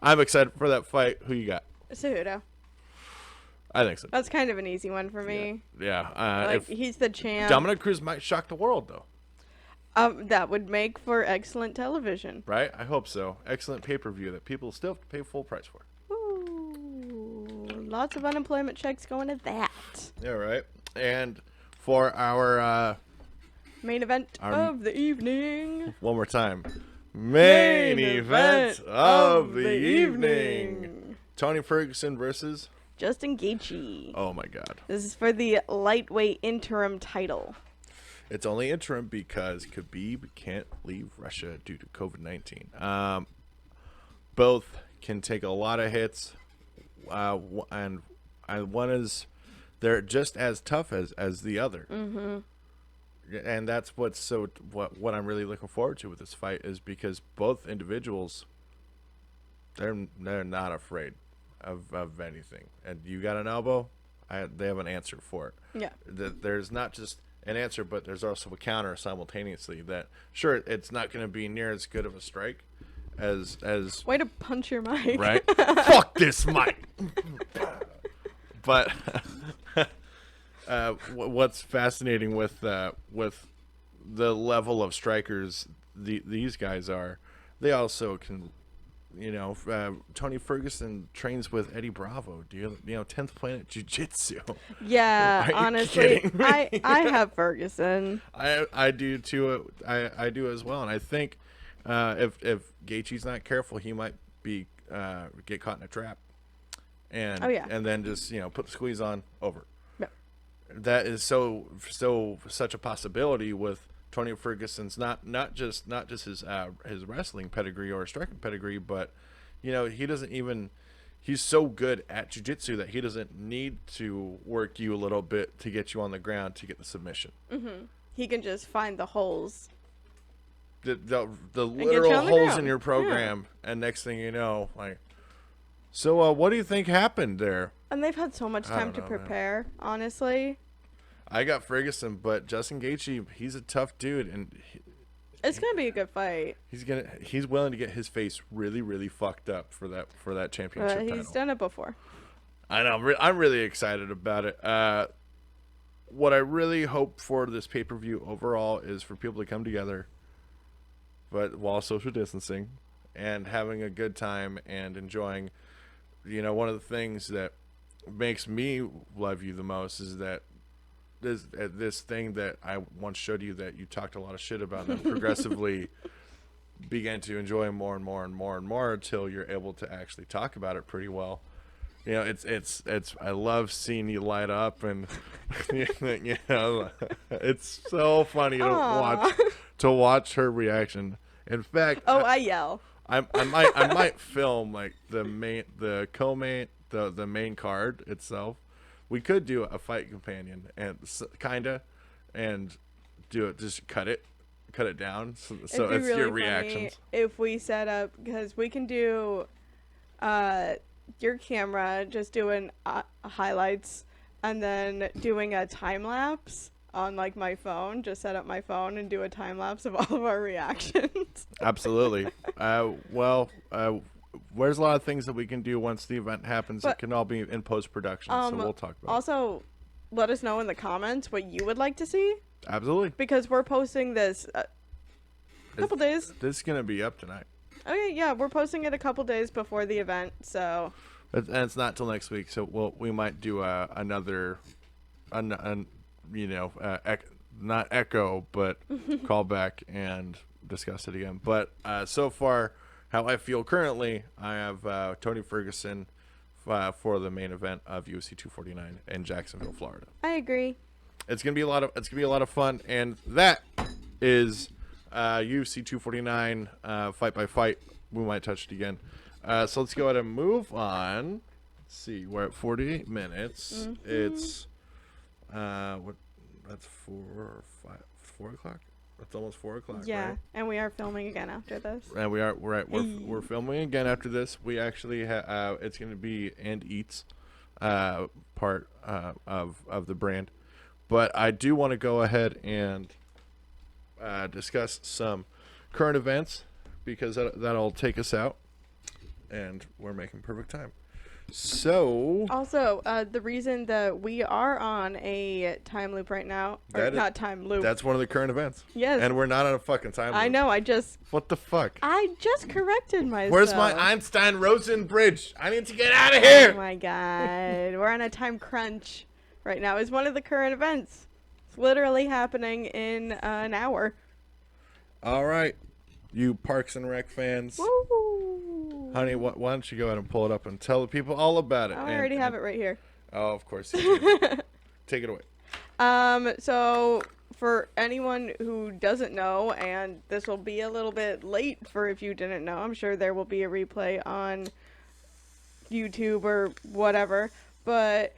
I'm excited for that fight. Who you got? Cejudo. I think so. That's kind of an easy one for me. Yeah. Like, he's the champ. Dominic Cruz might shock the world, though. That would make for excellent television. Right? I hope so. Excellent pay-per-view that people still have to pay full price for. Ooh, lots of unemployment checks going to that. Yeah, right. And for our Main event of the evening. one more time, main event of the evening. Tony Ferguson versus. Justin Gaethje. Oh my God. This is for the lightweight interim title. It's only interim because Khabib can't leave Russia due to COVID-19. Both can take a lot of hits, and one is they're just as tough as the other. Mm-hmm. And that's what I'm really looking forward to with this fight is because both individuals, they're not afraid of anything. And you got an elbow, they have an answer for it. Yeah. There's not just an answer, but there's also a counter simultaneously that sure it's not going to be near as good of a strike as Way to punch your mic. right. Fuck this mic. But what's fascinating with the level of strikers these guys are, they also can, Tony Ferguson trains with Eddie Bravo. Do you know 10th Planet Jiu-Jitsu? Yeah, Are you honestly, kidding me? I have Ferguson. I do too. I do as well, and I think if Gaethje's not careful, he might be get caught in a trap, and Oh, yeah. and then just put the squeeze on over. Yeah. That is such a possibility with Tony Ferguson's not just his wrestling pedigree or striking pedigree, but he's so good at jiu-jitsu that he doesn't need to work you a little bit to get you on the ground to get the submission. Mm-hmm. He can just find the holes. The you literal on the holes ground. in your program, and next thing you know, so what do you think happened there? And they've had so much I time don't to know, man. prepare, honestly. I got Ferguson, but Justin Gaethje, he's a tough dude, and It's going to be a good fight. he's willing to get his face really, really fucked up for that championship He's title. done it before. I know. I'm really excited about it. What I really hope for this pay-per-view overall is for people to come together, but while social distancing and having a good time and enjoying. One of the things that makes me love you the most is that this thing that I once showed you that you talked a lot of shit about, and then progressively began to enjoy more and more and more and more until you're able to actually talk about it pretty well. It's I love seeing you light up, and it's so funny Aw. to watch her reaction. In fact, I yell. I might film like the main card itself. We could do a fight companion and and do it, just cut it down so It'd it's be really your funny reactions. if we set up, because we can do your camera just doing highlights and then doing a time lapse on my phone. Just set up my phone and do a time lapse of all of our reactions. Absolutely. There's a lot of things that we can do once the event happens. But, it can all be in post-production, so we'll talk about it. Also, let us know in the comments what you would like to see, Absolutely. because we're posting this a couple days. This is going to be up tonight. Okay, yeah, we're posting it a couple days before the event, so And it's not till next week, so we might do another, not echo, but call back and discuss it again. But so far, how I feel currently, I have Tony Ferguson for the main event of UFC 249 in Jacksonville, Florida. I agree. It's gonna be a lot of fun, and that is UFC 249 fight by fight. We might touch it again. So let's go ahead and move on. Let's see, we're at 48 minutes. Mm-hmm. It's that's 4 o'clock. It's almost 4 o'clock. Yeah, right? and we are filming again after this. And we're filming again after this. We actually it's going to be And Eats part of the brand, but I do want to go ahead and discuss some current events because that'll take us out, and we're making perfect time. So Also, the reason that we are on a time loop right now, or not time loop. that's one of the current events. Yes. And we're not on a fucking time loop. I know. What the fuck? I just corrected myself. Where's my Einstein-Rosen bridge? I need to get out of Oh here. my god, we're on a time crunch right now. It's one of the current events. It's literally happening in an hour. All right, you Parks and Rec fans. Woo! Honey, why don't you go ahead and pull it up and tell the people all about it? I already have it right here. Oh, of course. You do. Take it away. So for anyone who doesn't know, and this will be a little bit late for if you didn't know, I'm sure there will be a replay on YouTube or whatever, but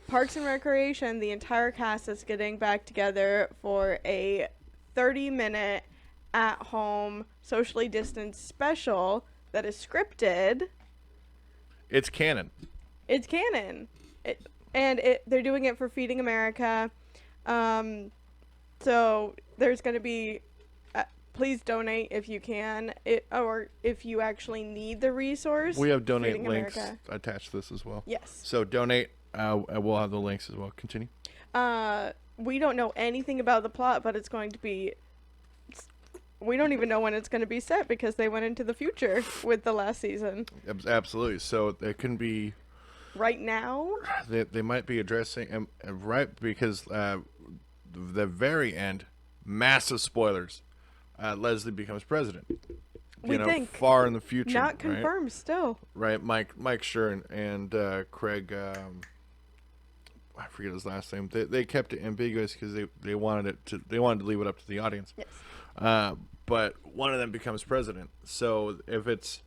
Parks and Recreation, the entire cast is getting back together for a 30-minute at-home socially distanced special that is scripted. It's canon. It's canon. They're doing it for Feeding America. So there's going to be, please donate if you can, or if you actually need the resource. We have donate Feeding links America. attached to this as well. Yes. So donate. We'll have the links as well. Continue. We don't know anything about the plot, but it's going to be. We don't even know when it's going to be set because they went into the future with the last season. Absolutely. So it can be. Right now. They might be addressing right because the very end, massive spoilers. Leslie becomes president. We think. Far in the future. Not confirmed still. Right. Mike Schur and Craig. I forget his last name. They kept it ambiguous because they wanted to leave it up to the audience. Yes. But one of them becomes president. So if it's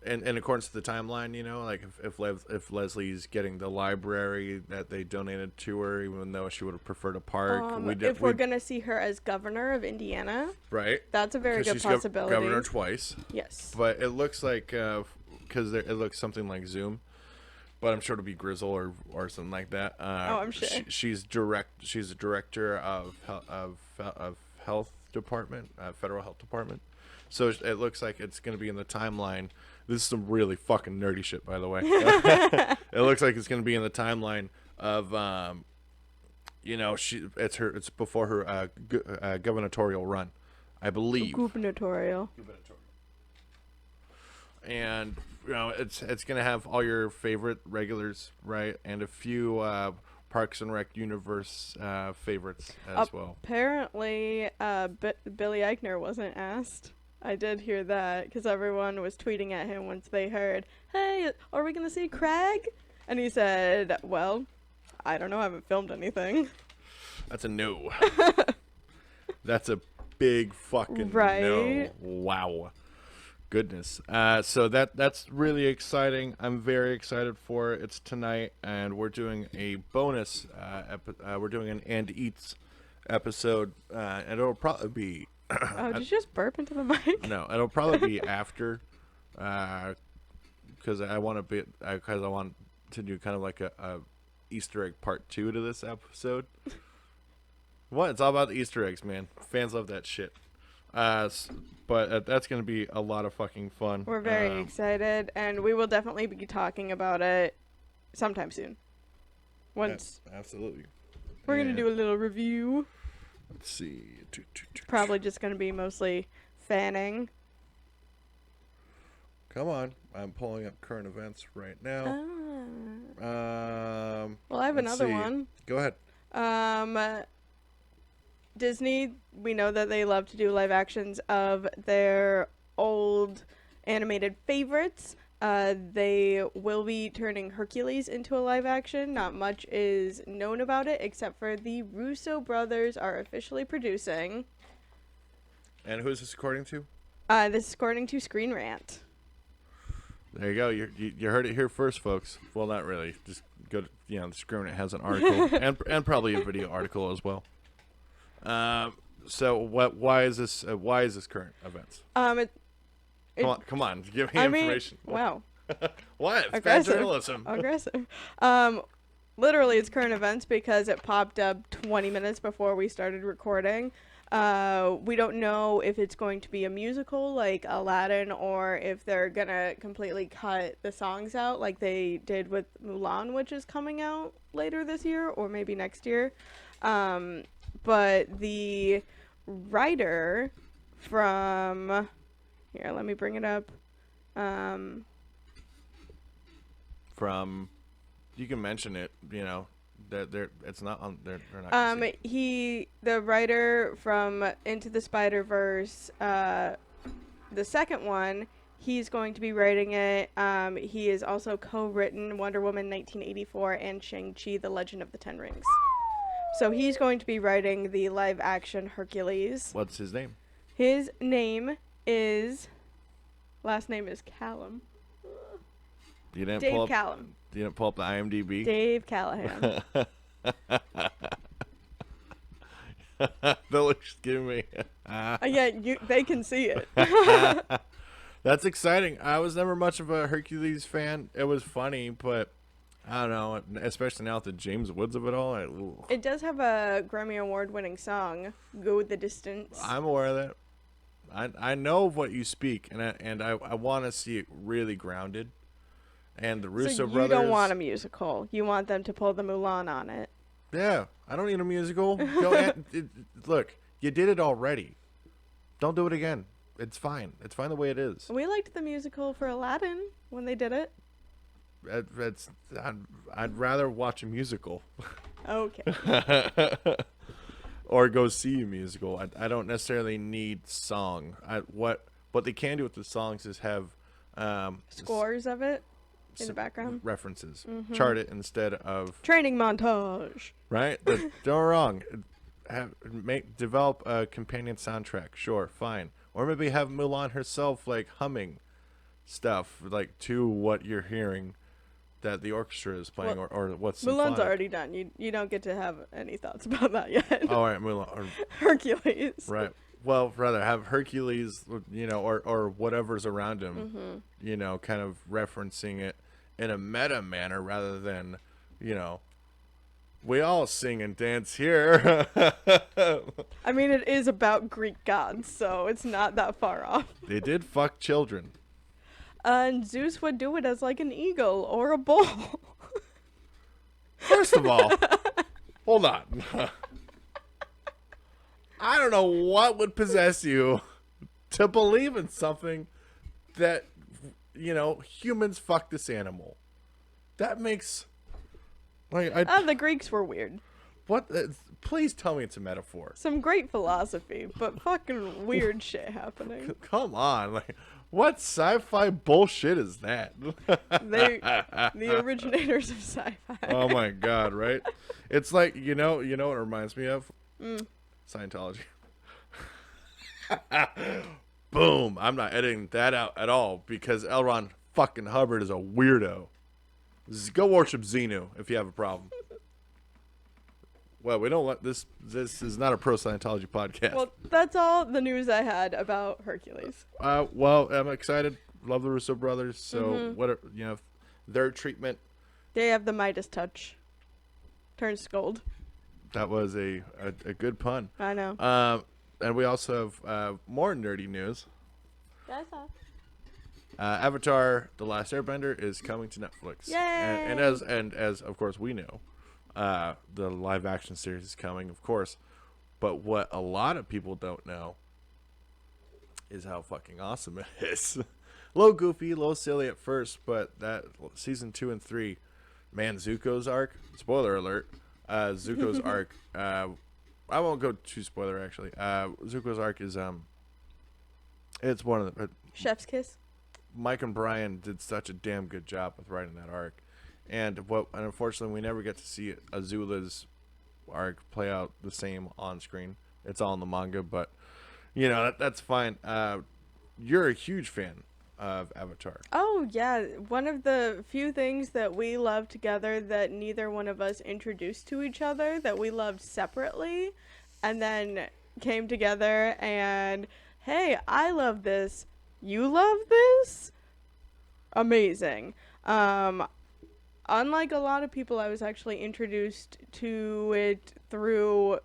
in accordance to the timeline, like if Leslie's getting the library that they donated to her, even though she would have preferred a park, if we're gonna see her as governor of Indiana, right? That's a very good she's possibility. Governor twice. Yes. But it looks like because it looks something like Zoom, but I'm sure it'll be Grizzle or something like that. I'm sure. She's a director of health department, federal health department. So it looks like it's going to be in the timeline. This is some really fucking nerdy shit, by the way. It looks like it's going to be in the timeline of, it's before her gubernatorial run, I believe. Gubernatorial. And it's going to have all your favorite regulars, right, and a few Parks and Rec universe favorites as well. Apparently, Billy Eichner wasn't asked. I did hear that because everyone was tweeting at him once they heard, "Hey, are we gonna see Craig?" And he said, "Well, I don't know. I haven't filmed anything." That's a no. That's a big fucking no. Wow. Goodness. So that's really exciting. I'm very excited for it. It's tonight, and we're doing a bonus. We're doing an And Eats episode, and it'll probably be. Oh, did you just burp into the mic? No, it'll probably be after, because I want to do kind of like a Easter egg part 2 to this episode. What? It's all about the Easter eggs, man. Fans love that shit. But that's going to be a lot of fucking fun. We're very excited, and we will definitely be talking about it sometime soon. Once. Yeah, absolutely. We're going to do a little review. Let's see. Probably just going to be mostly fanning. Come on. I'm pulling up current events right now. Well, I have another one. Go ahead. Disney, we know that they love to do live actions of their old animated favorites. They will be turning Hercules into a live action. Not much is known about it, except for the Russo brothers are officially producing. And who is this according to? This is according to Screen Rant. There you go. You heard it here first, folks. Well, not really. Just go to, the Screen Rant has an article and probably a video article as well. So why is this current events? Come on, give me information. Wow. What? It's bad journalism. Aggressive. Literally, it's current events because it popped up 20 minutes before we started recording. We don't know if it's going to be a musical like Aladdin or if they're gonna completely cut the songs out like they did with Mulan, which is coming out later this year or maybe next year. But the writer from... Here, let me bring it up. From... You can mention it, that it's not on... They're not the writer from Into the Spider-Verse, the second one, he's going to be writing it. He has also co-written Wonder Woman 1984 and Shang-Chi, The Legend of the Ten Rings. So he's going to be writing the live-action Hercules. What's his name? His name is... Last name is Callum. Dave Callum. You didn't pull up the IMDb? Dave Callahan. They'll just give me... Yeah, they can see it. That's exciting. I was never much of a Hercules fan. It was funny, but I don't know, especially now with the James Woods of it all. It does have a Grammy Award-winning song, "Go the Distance." I'm aware of that. I know of what you speak, and I want to see it really grounded. And the Russo So you brothers. don't want a musical. You want them to pull the Mulan on it. Yeah, I don't need a musical. Look, you did it already. Don't do it again. It's fine. It's fine the way it is. We liked the musical for Aladdin when they did it. I'd rather watch a musical. Okay. Or go see a musical. I don't necessarily need song. What they can do with the songs is have Scores of it in the background. references. Chart it instead of Training montage. right. Don't wrong. Develop a companion soundtrack. Sure, fine. Or maybe have Mulan herself like humming stuff like to what you're hearing that the orchestra is playing, Well, or what's Mulan's symphonic. already done. You don't get to have any thoughts about that yet. Oh, all right, Mulan. Hercules. Right. Well, rather have Hercules, or whatever's around him, kind of referencing it in a meta manner rather than, we all sing and dance here. I mean, it is about Greek gods, so it's not that far off. They did fuck children. And Zeus would do it as like an eagle or a bull. First of all, hold on. I don't know what would possess you to believe in something that, humans fuck this animal. That makes, The Greeks were weird. what? Please tell me it's a metaphor. Some great philosophy, but fucking weird shit happening. Come on, what sci-fi bullshit is that? The originators of sci-fi. Oh my god, right? It's like, what it reminds me of? Scientology. Boom. I'm not editing that out at all because L. Ron fucking Hubbard is a weirdo. Go worship Xenu if you have a problem. Well, we don't let this is not a pro Scientology podcast. Well, that's all the news I had about Hercules. Well, I'm excited. Love the Russo brothers. So what are, their treatment. They have the Midas touch. Turns gold. That was a good pun. I know. And we also have more nerdy news. That's all. Avatar: The Last Airbender is coming to Netflix. Yay! And as of course we know, the live action series is coming, of course. But what a lot of people don't know is how fucking awesome it is. A little goofy, a little silly at first, but that season 2 and 3, man, Zuko's arc. Spoiler alert. Zuko's arc. I won't go too spoiler actually. Zuko's arc is it's one of the Chef's kiss. Mike and Brian did such a damn good job with writing that arc, and unfortunately we never get to see Azula's arc play out the same on screen. It's all in the manga, but that's fine. You're a huge fan of Avatar. Oh yeah, one of the few things that we love together that neither one of us introduced to each other, that we loved separately, and then came together and, hey, I love this. You love this? Amazing. Unlike a lot of people, I was actually introduced to it through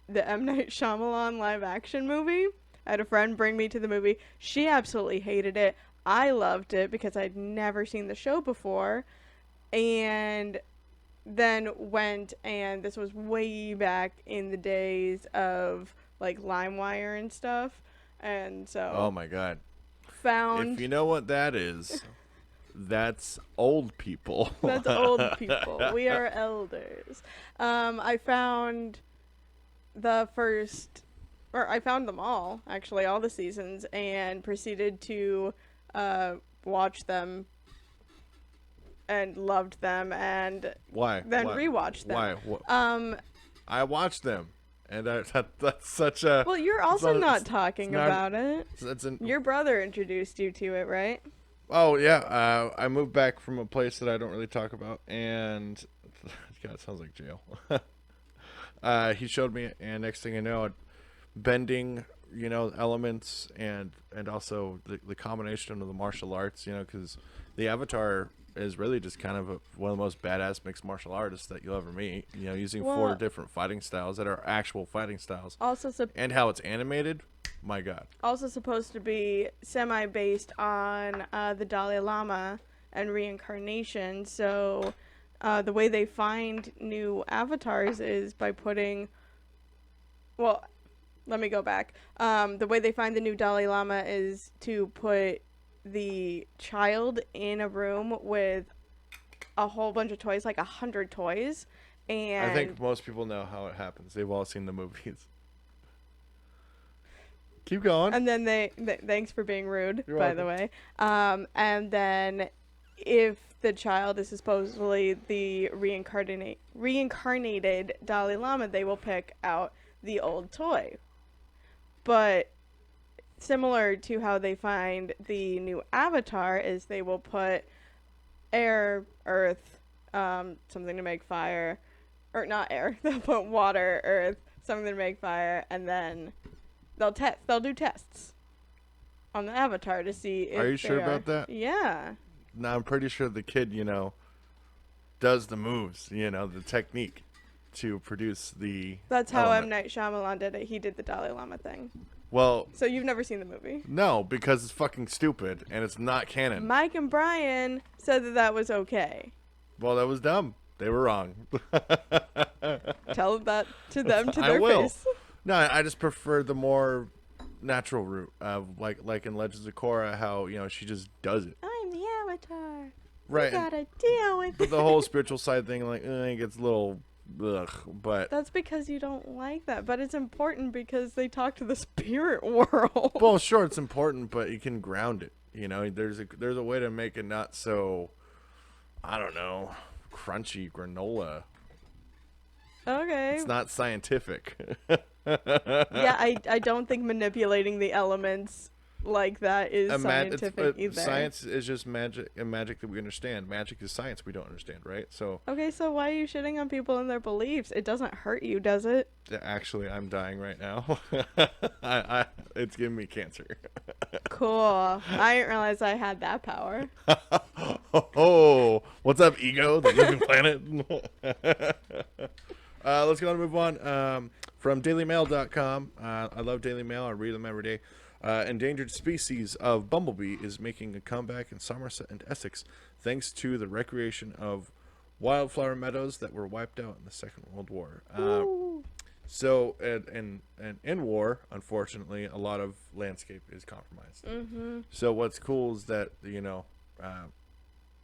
the M. Night Shyamalan live action movie. I had a friend bring me to the movie. She absolutely hated it. I loved it because I'd never seen the show before. And then went, and this was way back in the days of like LimeWire and stuff. And so Oh my god. found If you know what that is, that's old people. That's old people. We are elders. I found I found them all, actually, all the seasons, and proceeded to watch them and loved them, and Why? then Why? rewatched them. Why? I watched them, and that's such a. Well, you're also it's not talking not- about it. That's an. Your brother introduced you to it, right? Oh yeah, I moved back from a place that I don't really talk about, and God, it sounds like jail. He showed me, and next thing I know, bending, elements, and also the combination of the martial arts, because the Avatar is really just kind of one of the most badass mixed martial artists that you'll ever meet. You know, using Well- 4 different fighting styles that are actual fighting styles, Also, and how it's animated. My God. also supposed to be semi-based on the Dalai Lama and reincarnation. So the way they find new avatars is by putting. Well, let me go back. The way they find the new Dalai Lama is to put the child in a room with a whole bunch of toys, like 100 toys, and I think most people know how it happens. They've all seen the movies. Keep going. and then thanks for being rude, You're by the way. And then if the child is supposedly the reincarnated Dalai Lama, they will pick out the old toy. But similar to how they find the new avatar is they will put air, earth, something to make fire, or not air. They'll put water, earth, something to make fire, and then they'll do tests on the avatar to see if Are you sure about that? Yeah. No, I'm pretty sure the kid, does the moves, the technique to produce the. That's how element. M. Night Shyamalan did it. He did the Dalai Lama thing. Well, So you've never seen the movie? no, because it's fucking stupid and it's not canon. Mike and Brian said that was okay. Well, that was dumb. They were wrong. Tell that to them to I their will. face. No, I just prefer the more natural route of like in Legends of Korra, how she just does it. I'm the avatar. Right. You gotta deal with But the whole spiritual side thing, it gets a little, ugh. But That's because you don't like that, but it's important because they talk to the spirit world. well, sure, it's important, but you can ground it. There's a way to make it not so, I don't know, crunchy granola. Okay. It's not scientific. Yeah, I don't think manipulating the elements like that is scientific either. Science is just magic, and magic that we understand. Magic is science we don't understand, right? So Okay, so why are you shitting on people and their beliefs? It doesn't hurt you, does it? actually, I'm dying right now. It's giving me cancer. Cool. I didn't realize I had that power. Oh, what's up, Ego, the living planet? Let's go and move on. From DailyMail.com. I love Daily Mail. I read them every day. Endangered species of bumblebee is making a comeback in Somerset and Essex, thanks to the recreation of wildflower meadows that were wiped out in the Second World War. Ooh. So, in war, unfortunately, a lot of landscape is compromised. Mm-hmm. So what's cool is that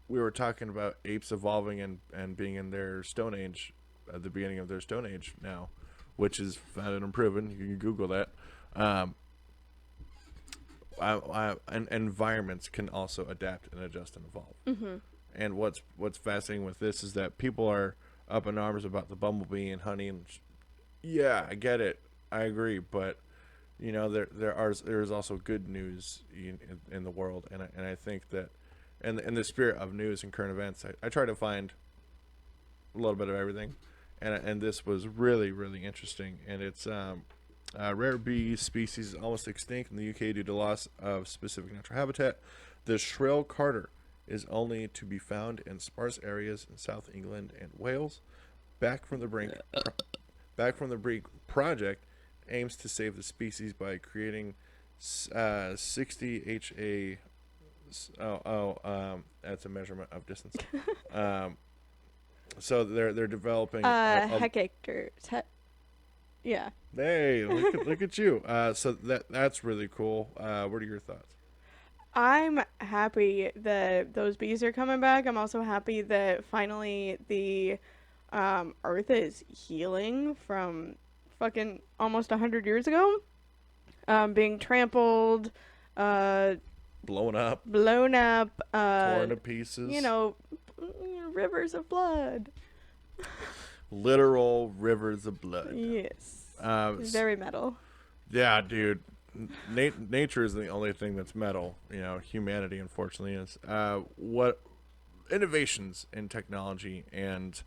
we were talking about apes evolving and being in their Stone Age, at the beginning of their Stone Age now, which is found and proven. You can Google that. And environments can also adapt and adjust and evolve. Mm-hmm. And what's fascinating with this is that people are up in arms about the bumblebee and honey, and yeah, I get it, I agree, but there's also good news in the world, and I think that in the spirit of news and current events, I try to find a little bit of everything, and this was really, really interesting. And it's rare bee species almost extinct in the UK due to loss of specific natural habitat. The shrill carter is only to be found in sparse areas in South England and Wales. Back from the Brink project aims to save the species by creating 60 HA. That's a measurement of distance. So they're developing. Hectares. Yeah. Hey, look at you. So that's really cool. What are your thoughts? I'm happy that those bees are coming back. I'm also happy that finally the Earth is healing from fucking almost 100 years ago. Being trampled, Blown up, blown up, torn to pieces. rivers of blood. Literal rivers of blood. Yes. Very Very metal. Yeah, dude. Nature is the only thing that's metal. Humanity, unfortunately, is. What innovations in technology and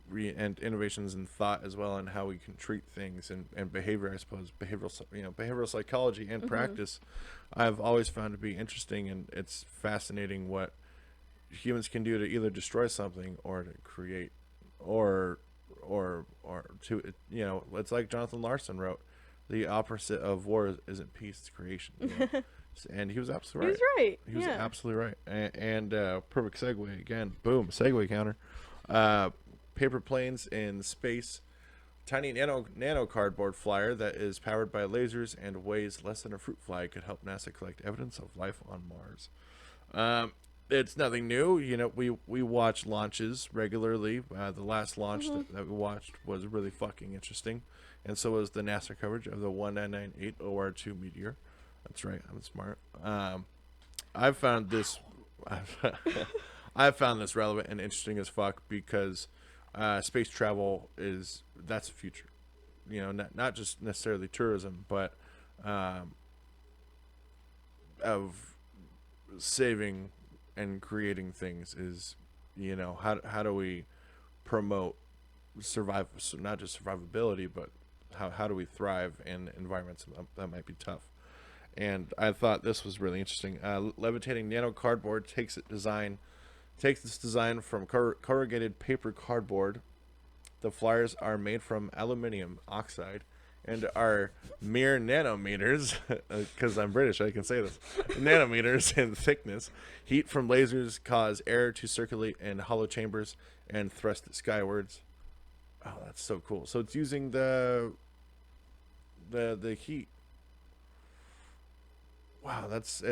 and innovations in thought as well, and how we can treat things and behavior. I suppose behavioral psychology and practice. I've always found to be interesting, and it's fascinating what humans can do to either destroy something or to create, or to it's like Jonathan Larson wrote, the opposite of war isn't peace, it's creation. And he was absolutely right. He was right. He was yeah. absolutely right. And perfect segue again. Boom, segue counter. Paper planes in space. Tiny nano cardboard flyer that is powered by lasers and weighs less than a fruit fly could help NASA collect evidence of life on Mars. It's nothing new. We watch launches regularly. The last launch that we watched was really fucking interesting. And so was the NASA coverage of the 1998 OR2 meteor. That's right. I'm smart. I found this relevant and interesting as fuck because space travel that's the future. Not just necessarily tourism, but of saving and creating things is, how do we promote not just survivability, but how do we thrive in environments that might be tough. And I thought this was really interesting. Levitating nano cardboard takes this design from corrugated paper cardboard. The flyers are made from aluminum oxide and are mere nanometers, because I'm British, I can say this, nanometers in thickness. Heat from lasers cause air to circulate in hollow chambers and thrust it skywards. Oh, that's so cool. So it's using the heat. Wow, that's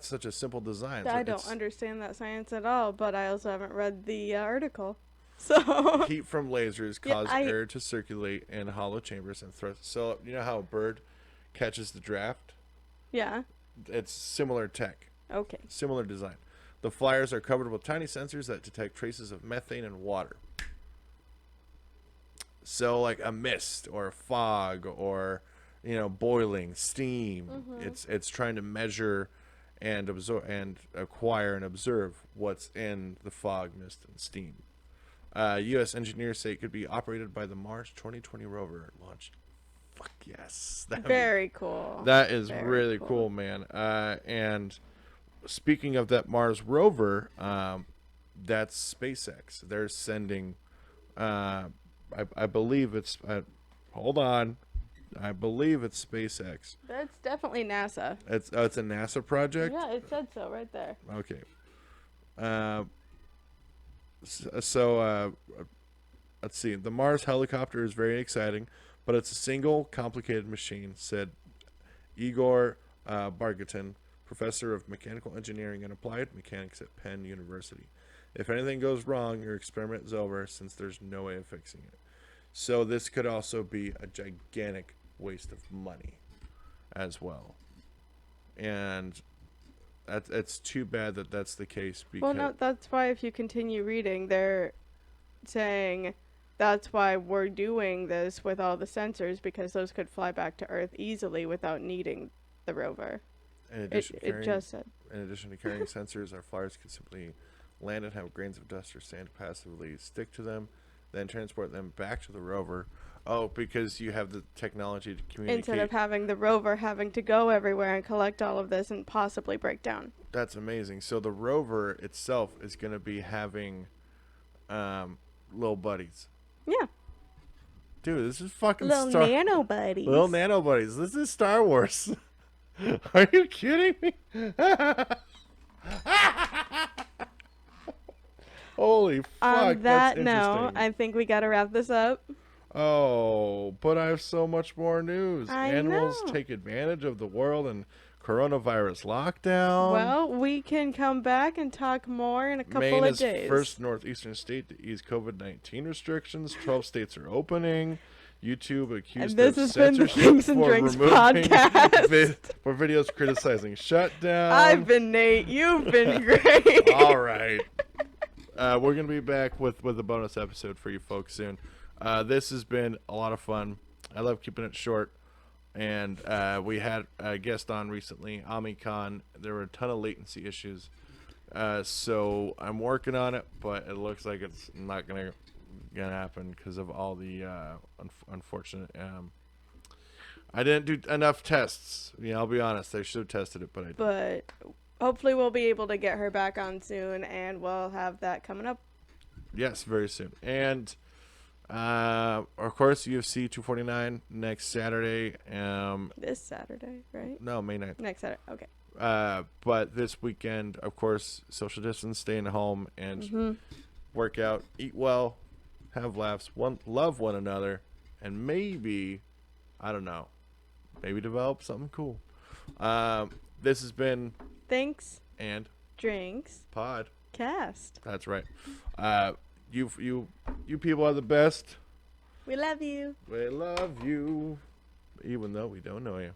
such a simple design. I don't understand that science at all, but I also haven't read the article. So heat from lasers cause air to circulate in hollow chambers and thrust. So you know how a bird catches the draft? Yeah. It's similar tech. Okay. Similar design. The flyers are covered with tiny sensors that detect traces of methane and water. So like a mist or a fog or boiling steam. It's trying to measure and absorb and acquire and observe what's in the fog, mist, and steam. U.S. engineers say it could be operated by the Mars 2020 rover launched. Fuck yes. Very cool. That is really cool, man. And speaking of that Mars rover, that's SpaceX. They're sending, I believe it's, hold on. I believe it's SpaceX. That's definitely NASA. It's a NASA project? Yeah, it said so right there. Okay. So let's see. The Mars helicopter is very exciting, but it's a single, complicated machine, said Igor Bargatin, professor of mechanical engineering and applied mechanics at Penn University. If anything goes wrong, your experiment is over, since there's no way of fixing it. So this could also be a gigantic waste of money as well. And it's too bad that that's the case. Because well, no, that's why if you continue reading, they're saying that's why we're doing this with all the sensors, because those could fly back to Earth easily without needing the rover. In addition it just said. In addition to carrying sensors, our flyers could simply land and have grains of dust or sand passively stick to them, then transport them back to the rover. Oh, because you have the technology to communicate. Instead of having the rover having to go everywhere and collect all of this and possibly break down. That's amazing. So the rover itself is going to be having little buddies. Yeah. Dude, this is fucking little nano buddies. Little nano buddies. This is Star Wars. Are you kidding me? Holy fuck. On that note, interesting. I think we gotta wrap this up. Oh, but I have so much more news. Animals know. take advantage of the world and coronavirus lockdown. Well, we can come back and talk more in a couple Maine of is days. first northeastern state to ease COVID-19 restrictions. 12 states are opening. YouTube accused And this of has been the censorship Things and for Drinks removing podcast. for videos criticizing shutdown. I've been Nate. You've been great. All right. We're going to be back with a bonus episode for you folks soon. This has been a lot of fun. I love keeping it short. And we had a guest on recently, Ami Khan. There were a ton of latency issues. So I'm working on it, but it looks like it's not going to gonna happen because of all the unfortunate. I didn't do enough tests. I'll be honest. I should have tested it, but I didn't. But hopefully we'll be able to get her back on soon, and we'll have that coming up. Yes, very soon. And of course, UFC 249 next Saturday. This Saturday, right? No, May 9th. Next Saturday. Okay. But this weekend, of course, social distance, staying at home, and work out, eat well, have laughs, love one another, and maybe, I don't know, maybe develop something cool. This has been Thanks. And Drinks. Pod. Cast. That's right. You people are the best. We love you. We love you, even though we don't know you.